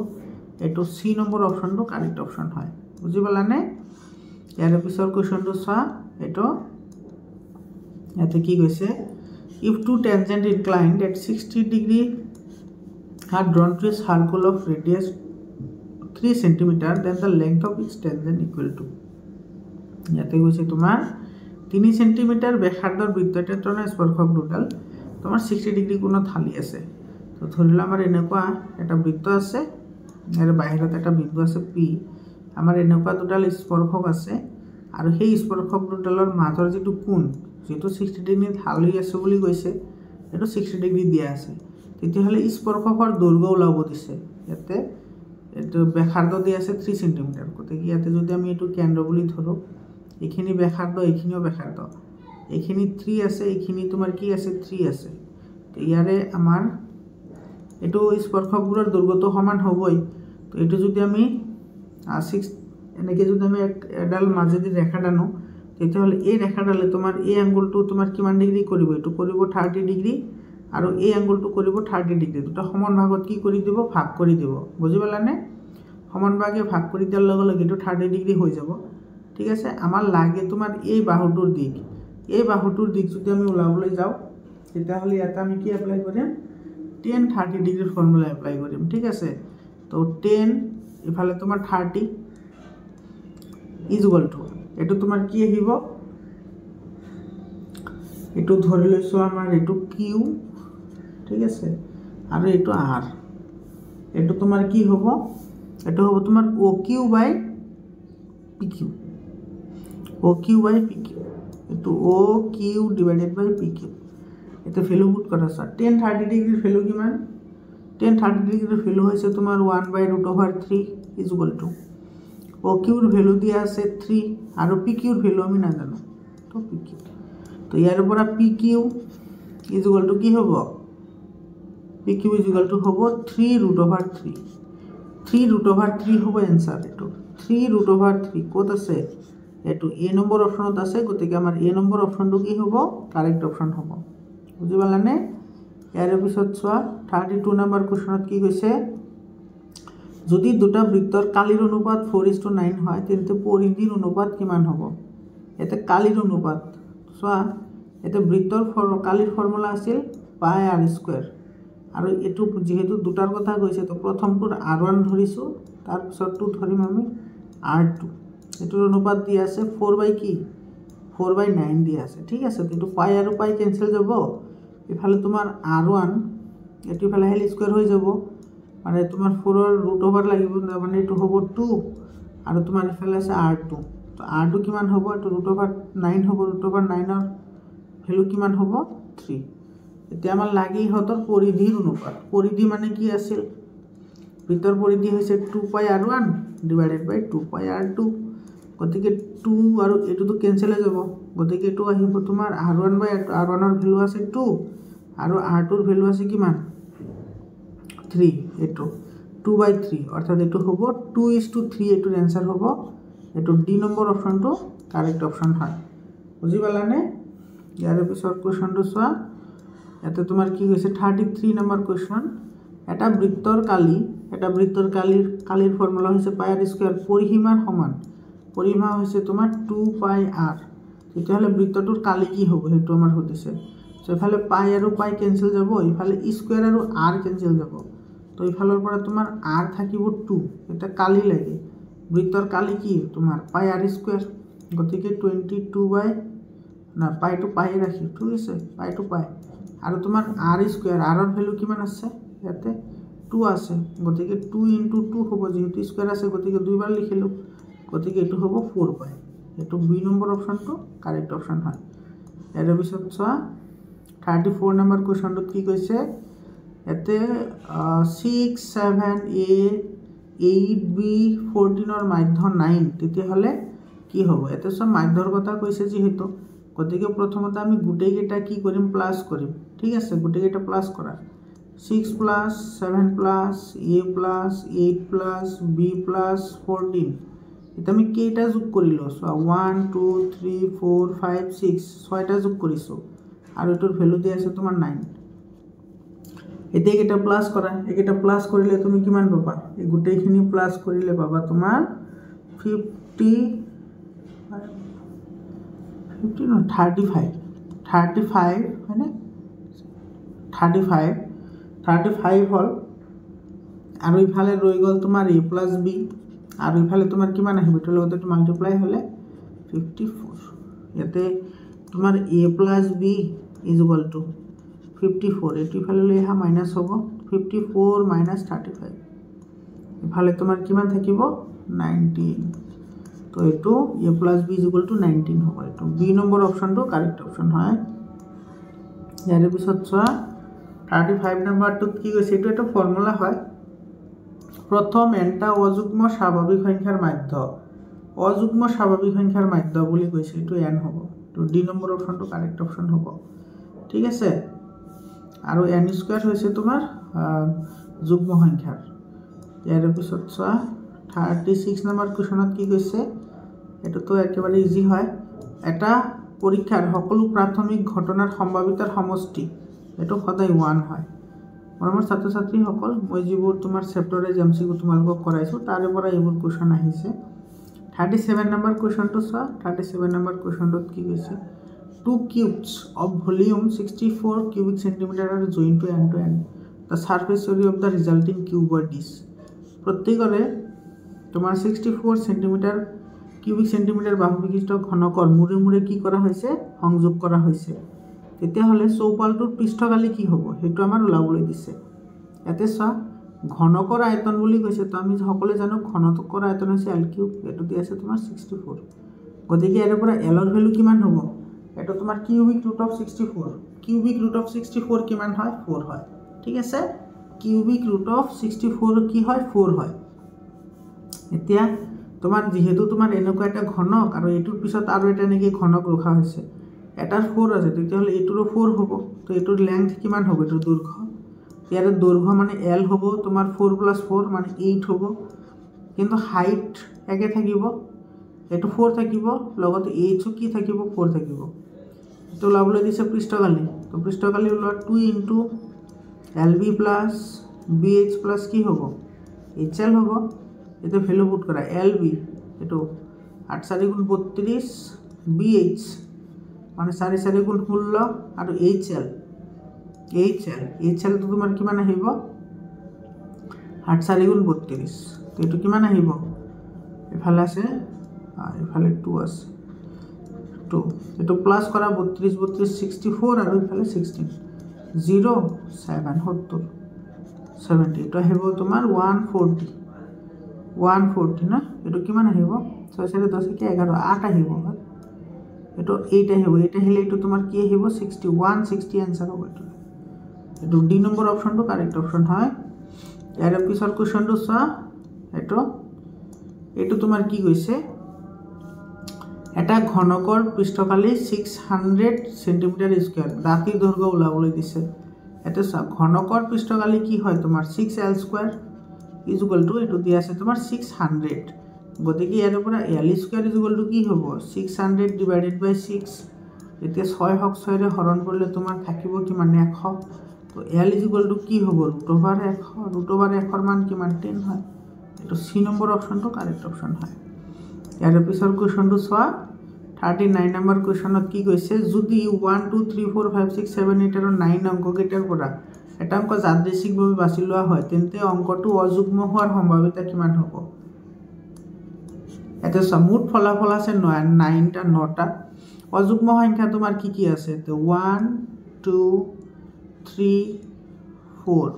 এটো সি নম্বৰ অপশনটো কাৰেক্ট অপশন হয় বুজি পালানে ইয়াৰ পিছৰ কোৱেশ্চনটো চোৱা এটো ইয়াতে কি কৈছে if two tangent inclined at 60 degree are drawn to a circle of radius 3 cm then the length of each tangent equal to ইয়াতে কৈছে তোমাৰ 3 cm ব্যাসাৰ্ধৰ বৃত্তক্ষেত্ৰৰ স্পৰ্শক দুডাল তোমাৰ 60 ডিগ্ৰী কোণত ঢালি আছে তো ধৰিলা আমাৰ এনেকুৱা এটা বৃত্ত আছে আৰু বাহিৰত এটা বিন্দু আছে P আমাৰ এনেকুৱা দুডাল স্পৰ্শক আছে আৰু সেই স্পৰ্শক দুডালৰ মাজৰ যেটো কোণ যেটো 60 ডিগ্ৰী ঢালি আছে বুলি কৈছে এটো 60 ডিগ্ৰী দিয়া আছে তেতিয়াহলে স্পৰ্শকৰ দৈৰ্ঘ্য ওলাব দিছে ইয়াতে এটো ব্যাসাৰ্ধ দিয়া আছে 3 cm গতিকে ইয়াতে যদি আমি এটো কেন্দ্ৰ বুলি ধৰো এইখিনি ব্যাসাৰ্ধ এইখিনিও ব্যাসাৰ্ধ এইখিনি 3 আছে এইখিনি তোমাৰ কি আছে 3 আছে তো ইয়াৰে আমাৰ এটো স্পৰ্শকবোৰৰ দৈৰ্ঘ্যটো সমান হ'বই তো এটো যদি আমি 6 এনেকে যদি আমি এডাল মাজেদি ৰেখা টানো তেতিয়াহলে এই ৰেখাডালে তোমাৰ এই আঙ্গুলটো তোমাৰ কিমান ডিগ্ৰী কৰিব এটো কৰিব 30 ডিগ্ৰী আৰু এই আঙ্গুলটো কৰিব 30 ডিগ্ৰী দুটা সমান ভাগত কি কৰি দিব ভাগ কৰি দিব বুজি পালানে সমান ভাগে ভাগ কৰি দিয়াৰ লগে লগে এটো 30 ডিগ্ৰী হৈ যাব ঠিক আছে আমাৰ লাগে তোমাৰ এই বাহুটোৰ দিক যদি আমি ওলাবলৈ যাও তেতিয়াহলে এটা আমি কি এপ্লাই কৰিম tan 30 ডিগ্ৰীৰ ফৰ্মুলা এপ্লাই কৰিম ঠিক আছে তো tan ইফালে তোমাৰ 30 ইকুয়াল টু এটো তোমাৰ কি আহিব এটো ধৰি লৈছো আমাৰ এটো q ঠিক আছে আৰু এটো r এটো তোমাৰ কি হ'ব এটো হ'ব তোমাৰ oq by pq এটো oq divided by pq এটো ভ্যালু পুট কৰা আছে tan 30 ডিগ্ৰীৰ ভ্যালু কিমান tan 30 ডিগ্ৰীৰ ভ্যালু হৈছে তোমাৰ 1/√3 ইকুয়াল টু oq ৰ ভ্যালু দিয়া আছে 3 আৰু pq ৰ ভ্যালু আমি না জানো তো pq তো ইয়াৰ পৰা pq ইকুয়াল টু কি হ'ব pq ইকুয়াল টু হ'ব 3√3 3√3 হ'ব आंसर এটো 3√3 কত আছে এটো a নম্বৰ অপশনত আছে গতিকে আমাৰ a নম্বৰ অপশনটো কি হ'ব কাৰেক্ট অপশন হ'ব বুজি পালানে ইয়াৰ পিছত চোৱা 32 নম্বৰ কোৱেশ্চনত কি কৈছে যদি দুটা বৃত্তৰ কালিৰ অনুপাত 4:9 হয় তেন্তে পৰিধিৰ অনুপাত কিমান হ'ব এতে কালিৰ অনুপাত চোৱা এতে বৃত্তৰ কালিৰ ফৰ্মুলা আছিল পাই r স্কয়াৰ আৰু এটো যেহেতু দুটাৰ কথা কৈছে তো প্ৰথমটোৰ r1 ধৰিছো তাৰ পিছৰটো ধৰিম আমি r2 এটোৰ অনুপাত দিয়া আছে 4/9 দিয়া আছে ঠিক আছে কিন্তু পাই আৰু পাই ক্যান্সেল যাব ইফালে তোমাৰ r1 এটো ইফালে হেল স্কয়াৰ হৈ যাব মানে তোমাৰ 4 ৰ ৰুট ওভাৰ লাগিব মানে এটো হ'ব 2 আৰু তোমাৰ ইফালে আছে r2 তো r2 কিমান হ'ব এটো √9 হ'ব √9 ৰ ভ্যালু কিমান হ'ব 3 এতিয়া আমাৰ লাগি হতৰ পৰিধিৰ অনুপাত পৰিধি মানে কি আছিল ভিতৰ পৰিধি হৈছে 2πr1 ডিভাইডেড বাই 2πr2 গতিকে 2 আৰু এটো ক্যান্সেল হৈ যাব গতিকে এটো আহিব তোমাৰ r1 বাই r1 ৰ ভ্যালু আছে 2 আৰু r2 ৰ ভ্যালু আছে কিমান 3 এটো 2/3 অৰ্থাৎ এটো হ'ব 2:3 এটোৰ आंसर হ'ব এইটো ডি নম্বৰ অপশ্যনটো কাৰেক্ট অপশ্যন হয় বুজি পালানে ইয়াৰ পিছৰ কুৱেশ্যনটো চোৱা ইয়াতে তোমাৰ কি কৈছে 33 নম্বৰ কুৱেশ্যন এটা বৃত্তৰ কালিৰ ফৰ্মুলা হৈছে পাই r স্কয়াৰ পৰিসীমাৰ সমান পৰিসীমা হৈছে তোমাৰ 2 পাই r তেতিয়াহলে বৃত্তটোৰ কালি কি হ'ব হেতু আমাৰ সুধিছে সো ইফালে পাই আৰু পাই কেনসেল যাব ইফালে স্কয়াৰ আৰু r কেনসেল যাব তো ইফালৰ পৰা তোমাৰ r থাকিব 2 এটা কালি লাগে বৃত্তৰ কালি কি তোমাৰ পাই r স্কয়াৰ গতিকে 22 বাই না পাই টু পাই ৰাখি ঠিক আছে পাই টু পাই আৰু তোমাৰ r স্কয়াৰ r ৰ ভ্যালু কিমান আছে ইয়াতে 2 আছে গতিকে 2 * 2 হ'ব যেহেতু স্কয়াৰ আছে গতিকে দুইবাৰ লিখিলো গতিকে এটো হ'ব 4 পাই এটো বি নম্বৰ অপচনটো কাৰেক্ট অপচন হয় এৰ পিছত চোৱা 34 নম্বৰ কোৱেশ্চনটো কি কৈছে এতে 6 7 a 8 b 14 ৰ মাধ্য 9 তেতিয়া হলে কি হ'ব এতে সব মাধ্যৰ কথা কৈছে যেহেতু গতিকে প্ৰথমতে আমি গুটেই কেটা কি কৰিম প্লাস কৰিম ঠিক আছে গুটেই কেটা প্লাস কৰা 6 plus 7 plus a plus 8 plus b plus 14 এটা আমি কেটা যোগ কৰিলো সো 1 2 3 4 5 6 ছয়টা যোগ কৰিছো আৰু এটোৰ ভ্যালু দি আছে তোমাৰ 9 এতে কেটা প্লাস কৰা একেটা প্লাস কৰিলে তুমি কিমান পাবা এই গুটেইখিনি প্লাস কৰিলে পাবা তোমাৰ 50 no 35 হয়নে 35 হল আৰু ইফালে ৰৈ গল তোমাৰ a plus b আৰু ইফালে তোমাৰ কিমান আহিব এটো লগতে মাল্টিপ্লাই হলে 54 ইয়াতে তোমাৰ a plus b is equal to 54 এটো ইফালে লৈ হা মাইনাস হ'ব 54 minus 35 ইফালে তোমাৰ কিমান থাকিব 19 তো এটো a plus b is equal to 19 হ'ব এটো b নম্বৰ অপচনটো কাৰেক্ট অপচন হয় ইয়াৰ পিছত চোৱা 35 নম্বৰটোত কি কৈছে এটো এটা ফৰ্মুলা হয় প্ৰথম এনটা অযুগ্ম স্বাভাৱিক সংখ্যাৰ মাধ্য বুলি কৈছে এটো n হ'ব তো ডি নম্বৰ অপচনটো কাৰেক্ট অপচন হ'ব ঠিক আছে আৰু n স্কয়াৰ হৈছে তোমাৰ যুগ্ম সংখ্যাৰ ইয়াৰ পিছত চোৱা 36 নম্বৰ কোৱেশ্চনত কি কৈছে এটো তো একেবাৰে ইজি হয় এটা পৰীক্ষাৰ সকলো প্ৰাথমিক ঘটনাৰ সম্ভাৱিতাৰ সমষ্টি এটো সদায় 1 হয় মৰমৰ ছাত্ৰ ছাত্ৰী সকল মই যিবোৰ তোমাৰ চেপ্টাৰে এমসিকিউ তোমালোকক কৰাইছো তাৰে পৰা এইবোৰ কোৱেশ্চন আহিছে 37 নম্বৰ কোৱেশ্চনটো চোৱা 37 নম্বৰ কোৱেশ্চনটোত কি কৈছে 2 cubes of volume 64 cubic centimeter are joined to end the surface area of the resulting cuboid is প্ৰত্যেকৰে তোমাৰ 64 সেন্টিমিটাৰ কিউবিক সেন্টিমিটাৰ বাহু বিশিষ্ট ঘনকৰ মুৰে মুৰে কি কৰা হৈছে সংযোগ কৰা হৈছে তেতিয়া হলে চৌপালটোৰ পৃষ্ঠকালি কি হ'ব হেতু আমাৰ ওলাবলৈ দিছে এতে চোৱা ঘনকৰ আয়তন বুলি কৈছে তো আমি সকলে জানো ঘনকৰ আয়তন হৈছে l কিউব এটো দি আছে তোমাৰ 64 গতিকে এৰ পৰা l ৰ ভ্যালু কিমান হ'ব এটো তোমাৰ কিউবিক ৰুট অফ 64 কিমান হয় 4 হয় ঠিক আছে কিউবিক ৰুট অফ 64 কি হয় 4 হয় এতিয়া তোমাৰ যেহেতু তোমাৰ এনেকুৱা এটা ঘনক আৰু এটোৰ পিছত আৰু এটা নেকি ঘনক ৰখা হৈছে এটাৰ 4 আছে তেতিয়াহলে এটোৰ 4 হ'ব তো এটোৰ লেংথ কিমান হ'ব এটোৰ দৈৰ্ঘ্য ইয়াৰ দৈৰ্ঘ্য মানে l হ'ব তোমাৰ 4 + 4 মানে 8 হ'ব কিন্তু হাইট একে থাকিব এটো 4 থাকিব লগতে h কি থাকিব 4 থাকিব তো লাবলৈ দিছে পৃষ্ঠকালি তো পৃষ্ঠকালি ওলোৱা 2 * lb + bh + কি হ'ব hl হ'ব এটো ভ্যালু পুট কৰা lb এটো 8 4 * 32 bh মানে 4 4 * 16 আৰু hl তো তোমাৰ কিমান আহিব 8 4 * 32 তো এটো কিমান আহিব এফালে আছে এফালে 2 আছে 2 এটো প্লাস কৰা 32 64 আৰু এফালে 16 0 7 70 70 এটো আহিব তোমাৰ 140 না এটো কিমান আহিব 6 4 10 কে 11 8 আহিব এটো 8 আহিব এটা হলে এটো তোমাৰ কি আহিব 61 आंसर হ'ব এটো ডি নম্বৰ অপচনটো কাৰেক্ট অপচন হয় ইয়াৰ পিছৰ কোৱেশ্চনটো চোৱা এটো তোমাৰ কি কৈছে এটা ঘনকৰ পৃষ্ঠকালি 600 সেন্টিমিটাৰ স্কয়াৰ দাঁতিৰ দৈৰ্ঘ্য ওলাবলৈ দিছে এটা ঘনকৰ পৃষ্ঠকালি কি হয় তোমাৰ 6l² = এটো দি আছে তোমাৰ 600 গতিকে ইয়াৰ পৰা l স্কয়াৰ ইকুৱেল টু কি হ'ব 600 ডিভাইডেড বাই 6 এতিয়া 6 হক 6 ৰে হৰণ কৰিলে তোমাৰ থাকিব কিমান 100 তো l ইকুৱেল টু কি হ'ব √100 √100 ৰ মান কিমান 10 হয় এটো সি নম্বৰ অপচনটো কাৰেক্ট অপচন হয় ইয়াৰ পিছৰ কোৱেশ্চনটো চোৱা 39 নম্বৰ কোৱেশ্চনত কি কৈছে যদি 1 2 3 4 5 6 7 8 আৰু 9 অংক কেইটাৰ পৰা এটা অংক যাদৃচ্ছিকভাৱে বাছি লোৱা হয় তেন্তে অংকটো অযুগ্ম হোৱাৰ সম্ভাৱনা কিমান হ'ব এটা সমুট ফলাফল আছে 9টা 9টা অযুগ্ম সংখ্যা তোমাৰ কি আছে তো 1 2 3 4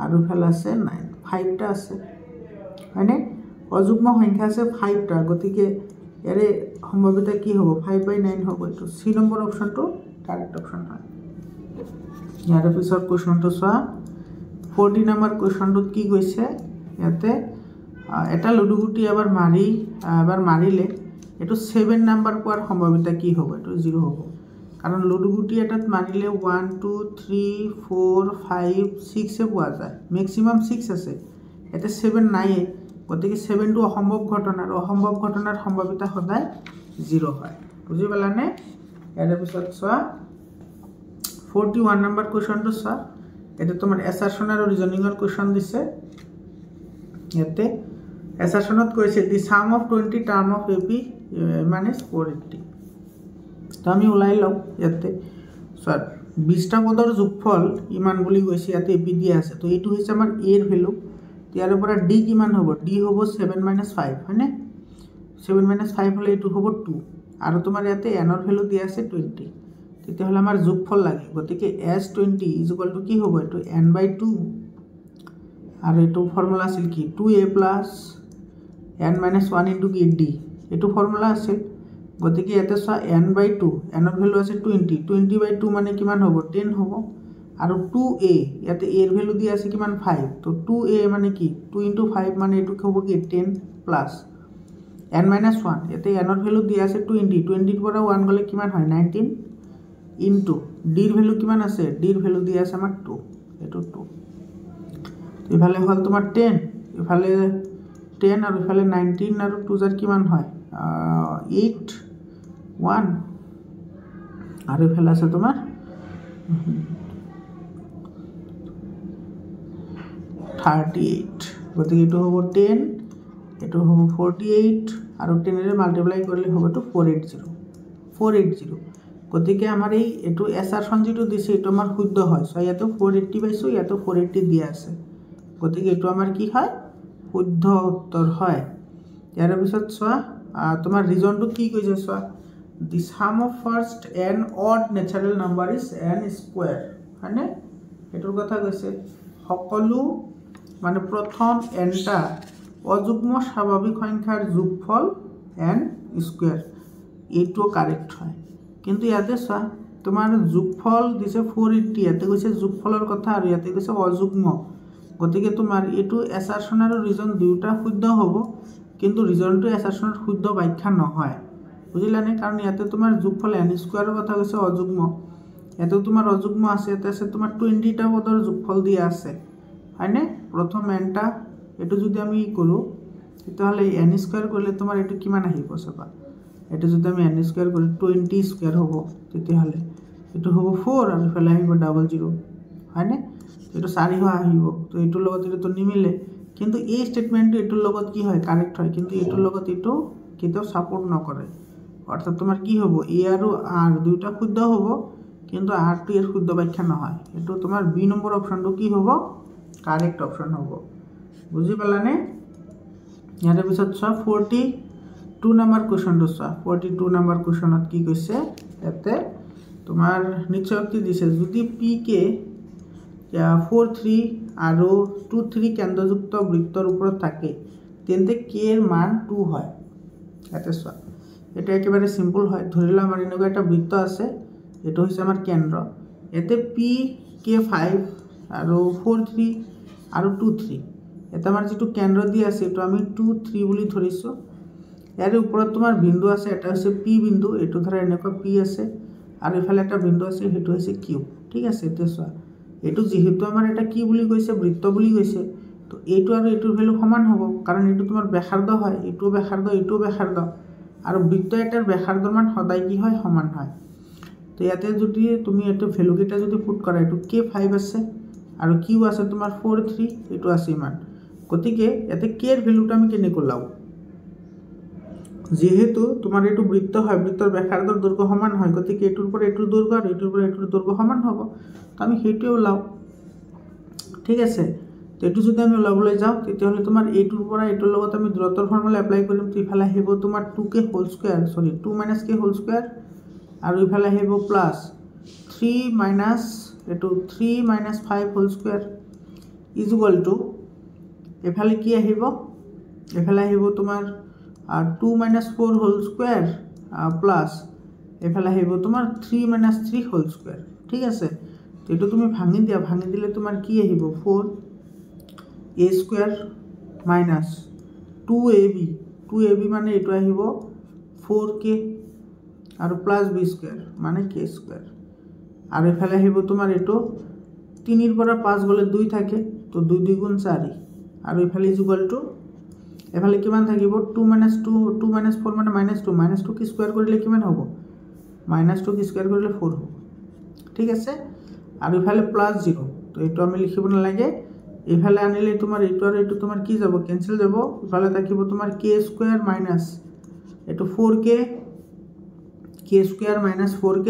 আৰু ফল আছে 9 5টা আছে হয়নে অযুগ্ম সংখ্যা আছে 5টা গতিকে এৰে সম্ভাৱনা কি হ'ব 5/9 হ'ব এটো সি নম্বৰ অপচনটো কাৰেক্ট অপচন হয় ইয়াৰ পিছৰ কোৱেশ্চনটো চোৱা 40 নম্বৰ কোৱেশ্চনটোত কি কৈছে ইয়াতে এটা লুডুগুটি এবাৰ মাৰিলে এটো 7 নম্বৰ পোৱাৰ সম্ভাৱনা কি হ'ব এটো 0 হ'ব কাৰণ লুডুগুটি এটাত মাৰিলে 1 2 3 4 5 6 এ পোৱা যায় ম্যাক্সিমাম 6 আছে এতে 7 নাই গতিকে 7 টো অসম্ভৱ ঘটনা আৰু অসম্ভৱ ঘটনাৰ সম্ভাৱনা সদায় 0 হয় বুজি পালানে ইয়াৰ পিছত চোৱা 41 নম্বৰ কোৱেশ্চনটো চোৱা এটা তোমাৰ এছাৰশন আৰু ৰিজনিংৰ কোৱেশ্চন দিছে ইয়াতে এছাৰশনত কৈছে the sum of 20 term of AP minus 480 তো আমি ওলাই লও ইয়াতে সর 20টা পদৰ যোগফল ইমান বুলি কৈছে ইয়াতে এপি দিয়া আছে তো এটো হৈছে আমাৰ a এৰ ভ্যালু ইয়াৰ পৰা d কিমান হ'ব d হ'ব 7 - 5 হয়নে 7 - 5 হলে এটো হ'ব 2 আৰু তোমাৰ ইয়াতে n ৰ ভ্যালু দিয়া আছে 20 তেতিয়া হলে আমাৰ যোগফল লাগে গতিকে s20 = কি হ'ব এটো n/2 আৰু এটো ফৰ্মুলা আছিল কি 2a + n - 1 * কি d এটো ফৰ্মুলা আছিল গতিকে ইয়াতে চোৱা n/2 n ৰ ভ্যালু আছে 20 20/2 মানে কিমান হ'ব 10 হ'ব আৰু 2a ইয়াতে a এর ভ্যালু দিয়া আছে কিমান 5 তো 2a মানে কি 2 * 5 মানে এটো হ'ব কি 10 প্লাস n - 1 ইয়াতে n ৰ ভ্যালু দিয়া আছে 20 20 ৰ পৰা 1 গলে কিমান হয় 19 ইনটু d এৰ ভ্যালু কিমান আছে d এৰ ভ্যালু দিয়া আছে আমাৰ 2 এটো 2 ইফালে হল তোমাৰ 10 ইফালে 10 আৰু ইফালে 19 আৰু 2 জাৰ কিমান হয় 8 1 আৰু ইফালে আছে তোমাৰ 38 গতিকে এটো হ'ব 10 এটো হ'ব 48 আৰু 10 এৰে মাল্টিপ্লাই কৰিলে হ'ব তো 480 গতিকে আমাৰ এই এটো এছাৰশন যেটো দিছে এটো আমাৰ শুদ্ধ হয় সো ইয়াতে 480 পাইছো ইয়াতে 480 দিয়া আছে গতিকে এটো আমাৰ কি হয় শুদ্ধ উত্তৰ হয় ইয়াৰ পিছত চোৱা তোমাৰ ৰিজনটো কি কৈছে চোৱা the sum of first n odd natural number is n square হয়নে এটোৰ কথা কৈছে সকলো মানে প্ৰথম nটা অযুগ্ম স্বাভাৱিক সংখ্যাৰ যোগফল n স্কয়াৰ এটো কাৰেক্ট হয় কিন্তু ইয়াতে চোৱা তোমাৰ যোগফল দিছে 480 ইয়াতে কৈছে যোগফলৰ কথা আৰু ইয়াতে কৈছে অযুগ্ম গতিকে তোমাৰ এটো এছাৰশন আৰু ৰিজন দুটা শুদ্ধ হ'ব কিন্তু ৰিজনটো এছাৰশনৰ শুদ্ধ ব্যাখ্যা নহয় বুজিলানে কাৰণ ইয়াতে তোমাৰ যোগফল n স্কয়াৰৰ কথা কৈছে অযুগ্ম ইয়াতে তোমাৰ অযুগ্ম আছে ইয়াতে আছে তোমাৰ 20টা পদৰ যোগফল দিয়া আছে হয়নে প্ৰথম nটা এটো যদি আমি কৰো তেতিয়াহলে n স্কয়াৰ কৰিলে তোমাৰ এটো কিমান আহিব চাবা এটো যদি আমি n স্কয়াৰ কৰি 20 স্কয়াৰ হ'ব তেতিয়াহলে এটো হ'ব 4 আৰু ইফালে আহিব 00 হয়নে এটো 4 আহিব তো এটোৰ লগত এটো নিমিলে কিন্তু এই স্টেটমেন্টটো এটোৰ লগত কি হয় কাৰেক্ট হয় কিন্তু এটোৰ লগত এটো কেতিয়াও সাপোৰ্ট নকৰে অৰ্থাৎ তোমাৰ কি হ'ব a আৰু r দুইটা শুদ্ধ হ'ব কিন্তু r টো এৰ শুদ্ধ ব্যাখ্যা নহয় এটো তোমাৰ b নম্বৰ অপশনটো কি হ'ব কাৰেক্ট অপশন হ'ব বুজি পালানে ইয়াৰ পিছত চোৱা 42 নম্বৰ কোৱেশ্চনটো চোৱা 42 নম্বৰ কোৱেশ্চনত কি কৈছে এতে তোমাৰ নিশ্চয়ক্তি দিছে যদি p কে 4 3 আৰু 2 3 কেন্দ্ৰযুক্ত বৃত্তৰ ওপৰত থাকে তেন্তে k এৰ মান 2 হয় এতে চোৱা এটা একেবাৰে সিম্পল হয় ধৰিলা আমাৰ এনেকুৱা এটা বৃত্ত আছে এটো হৈছে আমাৰ কেন্দ্ৰ এতে p k 5 আৰু 4 3 আৰু 2 3 এটা আমাৰ যেটো কেন্দ্ৰ দি আছে এটো আমি 2 3 বুলি ধৰিছো ইয়াৰ ওপৰত তোমাৰ বিন্দু আছে এটা হৈছে p বিন্দু এটো ধৰা এনেকুৱা p আছে আৰু ইফালে এটা বিন্দু আছে হেতু হৈছে q ঠিক আছে এতে চোৱা এটো যেহেতু আমাৰ এটা কি বুলি কৈছে বৃত্ত বুলি কৈছে তো এইটো আৰু এইটোৰ ভ্যালু সমান হ'ব কাৰণ এইটো তোমাৰ ব্যাসাৰ্ধ হয় এইটো ব্যাসাৰ্ধ আৰু বৃত্ত এটাৰ ব্যাসাৰ্ধৰ মান সদায় কি হয় সমান হয় তো ইয়াতে যদি তুমি এইটো ভ্যালু কেইটা যদি পুট কৰা এইটো k5 আছে আৰু q আছে তোমাৰ 4 3 এইটো আছে ইমান গতিকে ইয়াতে k এৰ ভ্যালুটা আমি কেনেকৈ লাও যেহেতু তোমাৰ এইটো বৃত্ত হয় বৃত্তৰ ব্যাসাৰ্ধৰ দৈৰ্ঘ্য সমান হয় গতিকে এইটোৰ পৰা এইটোৰ দৈৰ্ঘ্য আৰু এইটোৰ পৰা এইটোৰ দৈৰ্ঘ্য সমান হ'ব তো আমি সেইটোৱে ওলাও ঠিক আছে তো এইটো যদি আমি ওলাবলৈ যাওঁ তেতিয়াহ'লে তোমাৰ এইটোৰ পৰা এইটোৰ লগত আমি দূৰত্বৰ ফৰ্মুলা এপ্লাই কৰিম তো ইফালে আহিব তোমাৰ 2k হোল স্কয়াৰ সৰি 2 - k হোল স্কয়াৰ আৰু ইফালে আহিব প্লাস 3 মাইনাস এইটো 3 - 5 whole square is equal to এফালে কি আহিব এফালে আহিব তোমাৰ 2 - 4 হোল স্কয়াৰ প্লাস এফালে আহিব তোমাৰ 3 - 3 হোল স্কয়াৰ ঠিক আছে তো এটো তুমি ভাঙি দিলে তোমাৰ কি আহিব 4a স্কয়াৰ মাইনাস 2ab মানে এটো আহিব 4k আৰু প্লাস b স্কয়াৰ মানে k স্কয়াৰ আৰু এফালে আহিব তোমাৰ এটো 3 এৰ পৰা 5 গলে 2 থাকে তো 2 2 গুণ 4 আৰু এফালে ইজ ইকুয়াল টু এফালে কিমান থাকিব 2 - 4 মানে -2 কি স্কয়ার কৰিলে কিমান হ'ব -2 কি স্কয়াৰ কৰিলে 4 হ'ব ঠিক আছে আৰু এফালে +0 তো এটো আমি লিখিব নালাগে এফালে আনিলে তোমাৰ এটো আৰু এটো তোমাৰ কি যাব ক্যান্সেল যাব এফালে থাকিব তোমাৰ k স্কয়াৰ মাইনাস এটো 4k স্কয়াৰ মাইনাস 4k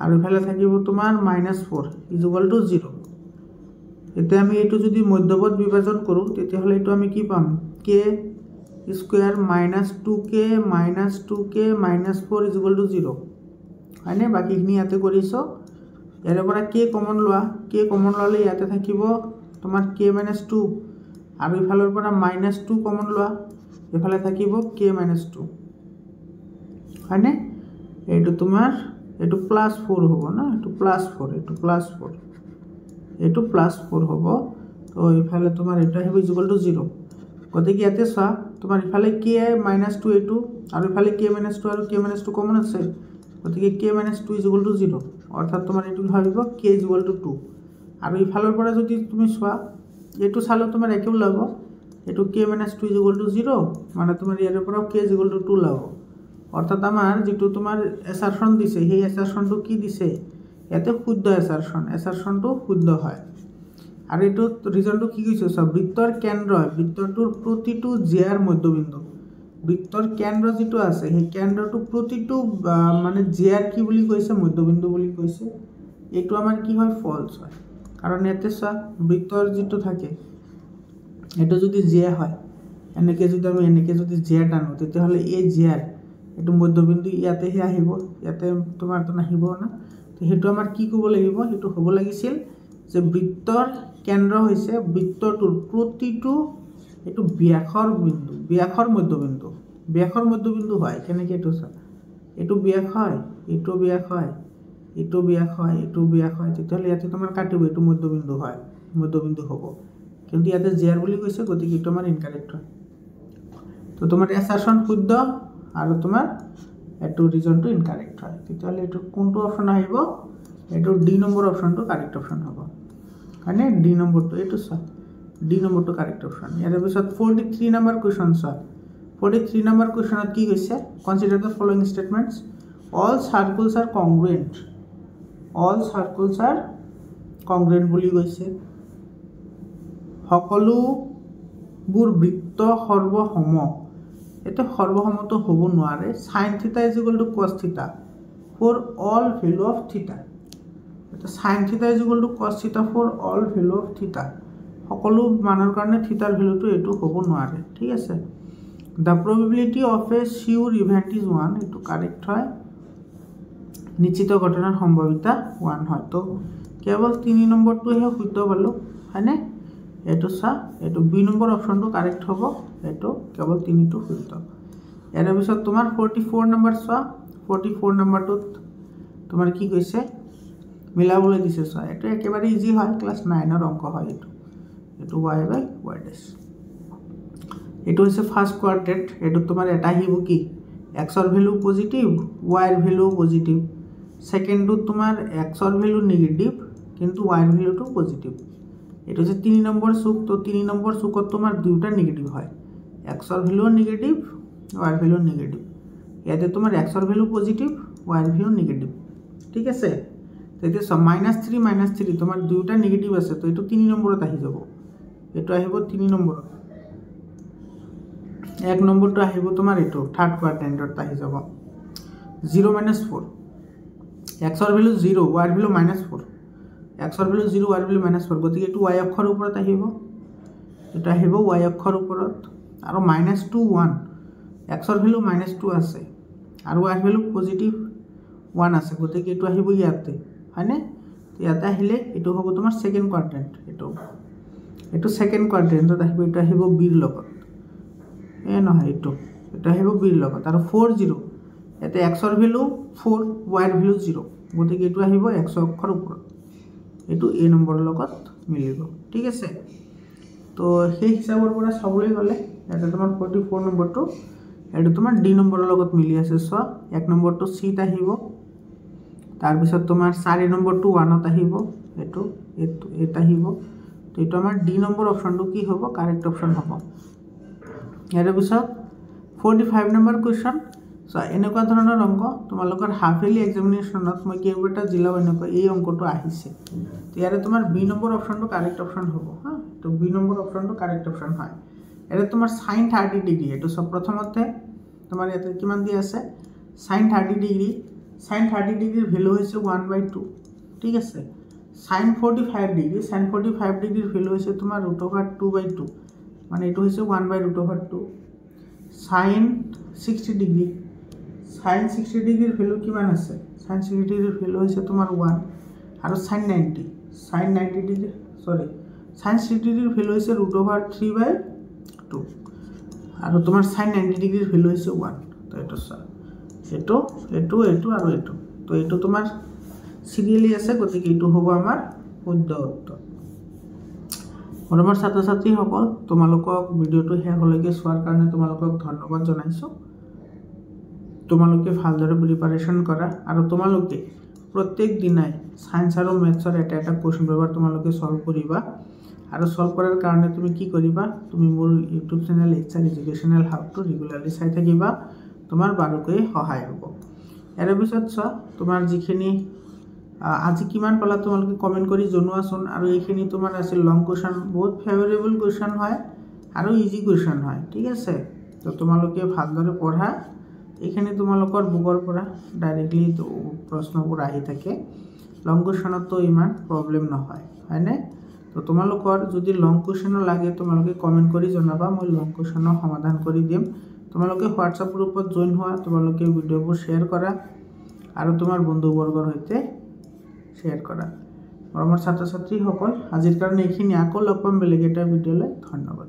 আৰু এফালে থাকিব তোমাৰ -4 ইজ ইকুয়াল টু 0 এতে আমি এটো যদি মধ্যপদ বিভাজন কৰো তেতিয়াহলে এটো আমি কি পাম k square -2k -4 is equal two 0 হয়নে বাকিখিনি ইয়াতে কৰিছো এৰ পৰা k কমন ললে ইয়াতে থাকিব তোমাৰ k - 2 আৰু ইফালৰ পৰা -2 কমন লোৱা এফালে থাকিব k - 2 হয়নে এইটো তোমাৰ এইটো +4 হ'ব না এইটো +4 এইটো +4 হ'ব তো ইফালে তোমাৰ এটা আহিব ইজ ইকুয়াল টু 0 গতিকে ইয়াতে চা তোমাৰ ইফালে k - 2 এইটো আৰু ইফালে k - 2 আৰু k - 2 কমন আছে গতিকে k - 2 ইজ ইকুয়াল টু 0 অৰ্থাৎ তোমাৰ এইটো হইব k ইজ ইকুয়াল টু 2 আৰু ইফালৰ পৰা যদি তুমি চোৱা এইটো চালো তোমাৰ একে ওলাব এইটো k - 2 ইজ ইকুয়াল টু 0 মানে তোমাৰ ইয়াৰ পৰা k ইজ ইকুয়াল টু 2 ওলাব অর্থাৎ আমার যেটো তোমার এসারশন দিছে সেই এসারশনটো কি দিছে এতে শুদ্ধ এসারশনটো শুদ্ধ হয় আর এটো রিজনটো কি কইছো সব বৃত্তৰ কেন্দ্ৰ বৃত্তটোৰ প্ৰতিটো জিয়াৰ মধ্যবিন্দু বৃত্তৰ কেন্দ্ৰ যেটো আছে সেই কেন্দ্ৰটো প্ৰতিটো মানে জিয়াৰ কি বুলি কৈছে মধ্যবিন্দু বুলি কৈছে এটো আমাৰ কি হয় ফলস হয় কাৰণ এতে সা বৃত্তৰ যেটো থাকে এটো যদি জিয়া হয় এনেকে যদি জিয়া টানো তেতিয়াহলে এই জিয়াৰ এটো মধ্যবিন্দু ইয়াতে হে আহিব ইয়াতে তোমাৰ তো নাহিব না তো হেতু আমাৰ কি কব লাগিব হেতু হ'ব লাগিছিল যে বৃত্তৰ কেন্দ্ৰ হৈছে বৃত্তটোৰ প্ৰতিটো এটো ব্যাসৰ মধ্যবিন্দু হয় কেনেকে এটো চা এটো ব্যাস হয় এটো ব্যাস হয় তেতিয়াহলে ইয়াতে তোমাৰ কাটিব এটো মধ্যবিন্দু হ'ব কিন্তু ইয়াতে জিয়াৰ বুলি কৈছে গতিকে এটো আমাৰ ইনকাৰেক্ট হয় তো তোমাৰ এসাৰশন শুদ্ধ আৰু তোমাৰ এটো ৰিজনটো ইনকাৰেক্ট হয় তেতিয়াহলে এটো কোনটো অপচন আহিব এটো ডি নম্বৰ অপচনটো কাৰেক্ট অপচন হ'ব মানে ডি নম্বৰটো এটো চা ডি নম্বৰটো কাৰেক্ট অপচন ইয়াৰ পিছত 43 নম্বৰ কোৱেশ্চন চা 43 নম্বৰ কোৱেশ্চনত কি কৈছে consider the following statements all circles are congruent বুলি কৈছে সকলোবোৰ বৃত্ত সৰ্বসম এটা সৰ্বসমতো হ'ব নোৱাৰে sin θ = cos θ for all value of θ এটা sin θ = cos θ for all value of θ সকলো মানৰ কাৰণে থিটাৰ ভ্যালুটো এটো হ'ব নোৱাৰে ঠিক আছে the probability of a sure event is 1 এটো কারেক্ট হয় নিশ্চিত ঘটনাৰ সম্ভাৱিতা 1 হয় তো কেৱল 3 নম্বৰটো হে শুদ্ধ পালো হয়নে এটো চা এটো বি নম্বৰ অপচনটো কাৰেক্ট হ'ব এটো কেৱল 3টো শুদ্ধ এৰ পিছত তোমাৰ 44 নম্বৰ চোৱা 44 নম্বৰটোত তোমাৰ কি কৈছে মিলাবলৈ দিছে চোৱা এটো একেবাৰে ইজি হয় ক্লাস 9 ৰ অংক হয় এটো y by y dash এটো হৈছে ফাৰ্স্ট কোয়াড্ৰেন্ট এটো তোমাৰ এটা আহিব কি x ৰ ভ্যালু পজিটিভ y ৰ ভ্যালু পজিটিভ সেকেন্ডটো তোমাৰ x ৰ ভ্যালু নেগেটিভ কিন্তু y ৰ ভ্যালুটো পজিটিভ এটা হচ্ছে 3 নম্বর চুক। তো 3 নম্বর চুকত তোমার দুইটা নেগেটিভ হয়, এক্সর ভ্যালুও নেগেটিভ, ওয়ার ভ্যালুও নেগেটিভ। ইয়াতে তোমার এক্সর ভ্যালু পজিটিভ, ওয়ার ভ্যালু নেগেটিভ, ঠিক আছে। তো এতিয়া -3 তোমার দুইটা নেগেটিভ আছে, তো এইটো 3 নম্বৰত আহি যাব, এইটো আহিব 3 নম্বৰত। 1 নম্বৰটো আহিব তোমাৰ এইটো থাৰ্ড কোৱাড্ৰেণ্টত আহি যাব। 0 - 4 এক্সৰ ভ্যালু 0, ওয়াৰ ভ্যালু -4, এক্সৰ ভ্যালু 0, ওয়াৰ ভ্যালু -4, গতিকে এইটো y অক্ষৰ ওপৰত আহিব, এটা আহিব y অক্ষৰ ওপৰত। আৰু -2 1 এক্সৰ ভ্যালু -2 আছে আৰু ওয়ার ভ্যালু পজিটিভ 1 আছে, গতিকে এইটো আহিব ইয়াতে, হয়নে। তো ইয়াতে আহিলে এইটো হ'ব তোমাৰ সেকেন্ড কোৱাড্ৰেণ্ট, এইটো সেকেন্ড কোৱাড্ৰেণ্টত আহিব, এইটো আহিব বিৰ লগত, নহয় এইটো আহিব বিৰ লগত। আৰু 4 0 ইয়াতে এক্সৰ ভ্যালু 4, ওয়াৰ ভ্যালু 0, গতিকে এইটো আহিব এক্স অক্ষৰ ওপৰত, এইটো এ নম্বৰৰ লগত মিলিব, ঠিক আছে। তো সেই হিচাপৰ পৰা চাবলৈ গ'লে ইয়াতে তোমাৰ 44 নম্বৰটো এইটো তোমাৰ ডি নম্বৰৰ লগত মিলি আছে। চোৱা 1 নম্বৰটো চিত আহিব, তাৰপিছত তোমাৰ 4 নম্বৰটো 1ত আহিব, এইটো এটা আহিব। তো এইটো আমাৰ ডি নম্বৰ অপশ্যনটো কি হ'ব, কাৰেক্ট অপশ্যন হ'ব। ইয়াৰ পিছত 45 নম্বৰ কুৱেশ্যন। চ' এনেকুৱা ধৰণৰ অংক তোমালোকৰ হাফ ইয়াৰলি এক্সামিনেশ্যনত মই কেইবাটা জিলাও এনেকুৱা এই অংকটো আহিছে। তো ইয়াৰে তোমাৰ বি নম্বৰ অপশ্যনটো কাৰেক্ট অপশ্যন হ'ব, হা। তো বি নম্বৰ অপশ্যনটো কাৰেক্ট অপশ্যন হয়। ইয়াতে তোমাৰ sin 30 ডিগ্ৰী, এইটো চব প্ৰথমতে তোমাৰ ইয়াতে কিমান দি আছে, sin 30 ডিগ্ৰী। sin 30 ডিগ্ৰীৰ ভ্যালু হৈছে 1/2, ঠিক আছে। sin 45 ডিগ্ৰী, sin 45 ডিগ্ৰীৰ ভ্যালু হৈছে তোমাৰ √2/2, মানে এইটো হৈছে 1/√2। sin 60 ডিগ্ৰী, sin 60 ডিগ্ৰীৰ ভ্যালু কিমান আছে, sin 60 ডিগ্ৰীৰ ভ্যালু হৈছে তোমাৰ 1। আৰু sin 90 ডিগ্ৰী, sin 60 ডিগ্ৰীৰ ভ্যালু হৈছে √3/2, আৰু তোমাৰ sin 90 ডিগ্ৰীৰ ভ্যালু হৈছে 1। তো এইটো চোৱা, এইটো আৰু এইটো, তো এইটো তোমাৰ সিৰিয়ালি আছে, গতিকে এইটো হ'ব আমাৰ শুদ্ধ উত্তৰ। মৰমৰ ছাত্ৰ ছাত্ৰীসকল, তোমালোকক ভিডিঅ'টো শেষলৈকে চোৱাৰ কাৰণে তোমালোকক ধন্যবাদ জনাইছোঁ। তোমালোকে ভালদৰে প্ৰিপাৰেশ্যন কৰা, আৰু তোমালোকে প্ৰত্যেক দিনাই সায়েন্স আৰু মেথছৰ এটা কুৱেশ্যন পেপাৰ তোমালোকে সলভ কৰিবা। আৰু সলভ কৰাৰ কাৰণে তুমি কি কৰিবা, তুমি মোৰ ইউটিউব চেনেল HR এডুকেশ্যনেল হাবটো ৰেগুলাৰলি চাই থাকিবা, তোমাৰ বাৰুকৈ সহায় হ'ব। ইয়াৰ পিছত চোৱা, তোমাৰ যিখিনি আজি কিমান পালা তোমালোকে কমেণ্ট কৰি জনোৱাচোন। আৰু এইখিনি তোমাৰ আছিল লং কুৱেশ্যন, বহুত ফেভৰেবল কুৱেশ্যন হয় আৰু ইজি কুৱেশ্যন হয়, ঠিক আছে। তো তোমালোকে ভালদৰে পঢ়া, এইখিনি তোমালোকৰ বুকৰ পৰা ডাইৰেক্টলি প্ৰশ্নবোৰ আহি থাকে, লং কুৱেশ্যনতো ইমান প্ৰব্লেম নহয়, হয়নে। তো তোমালোকৰ যদি লং কুৱেশ্যনো লাগে তোমালোকে কমেণ্ট কৰি জনাবা, মই লং কুৱেশ্যনৰ সমাধান কৰি দিম। তোমালোকে হোৱাটছআপ গ্ৰুপত জইন হোৱা, তোমালোকে ভিডিঅ'বোৰ শ্বেয়াৰ কৰা আৰু তোমাৰ বন্ধুবৰ্গৰ সৈতে শ্বেয়াৰ কৰা। মৰমৰ ছাত্ৰ ছাত্ৰীসকল, আজিৰ কাৰণে এইখিনি, আকৌ লগ পাম বেলেগ এটা ভিডিঅ'লৈ। ধন্যবাদ।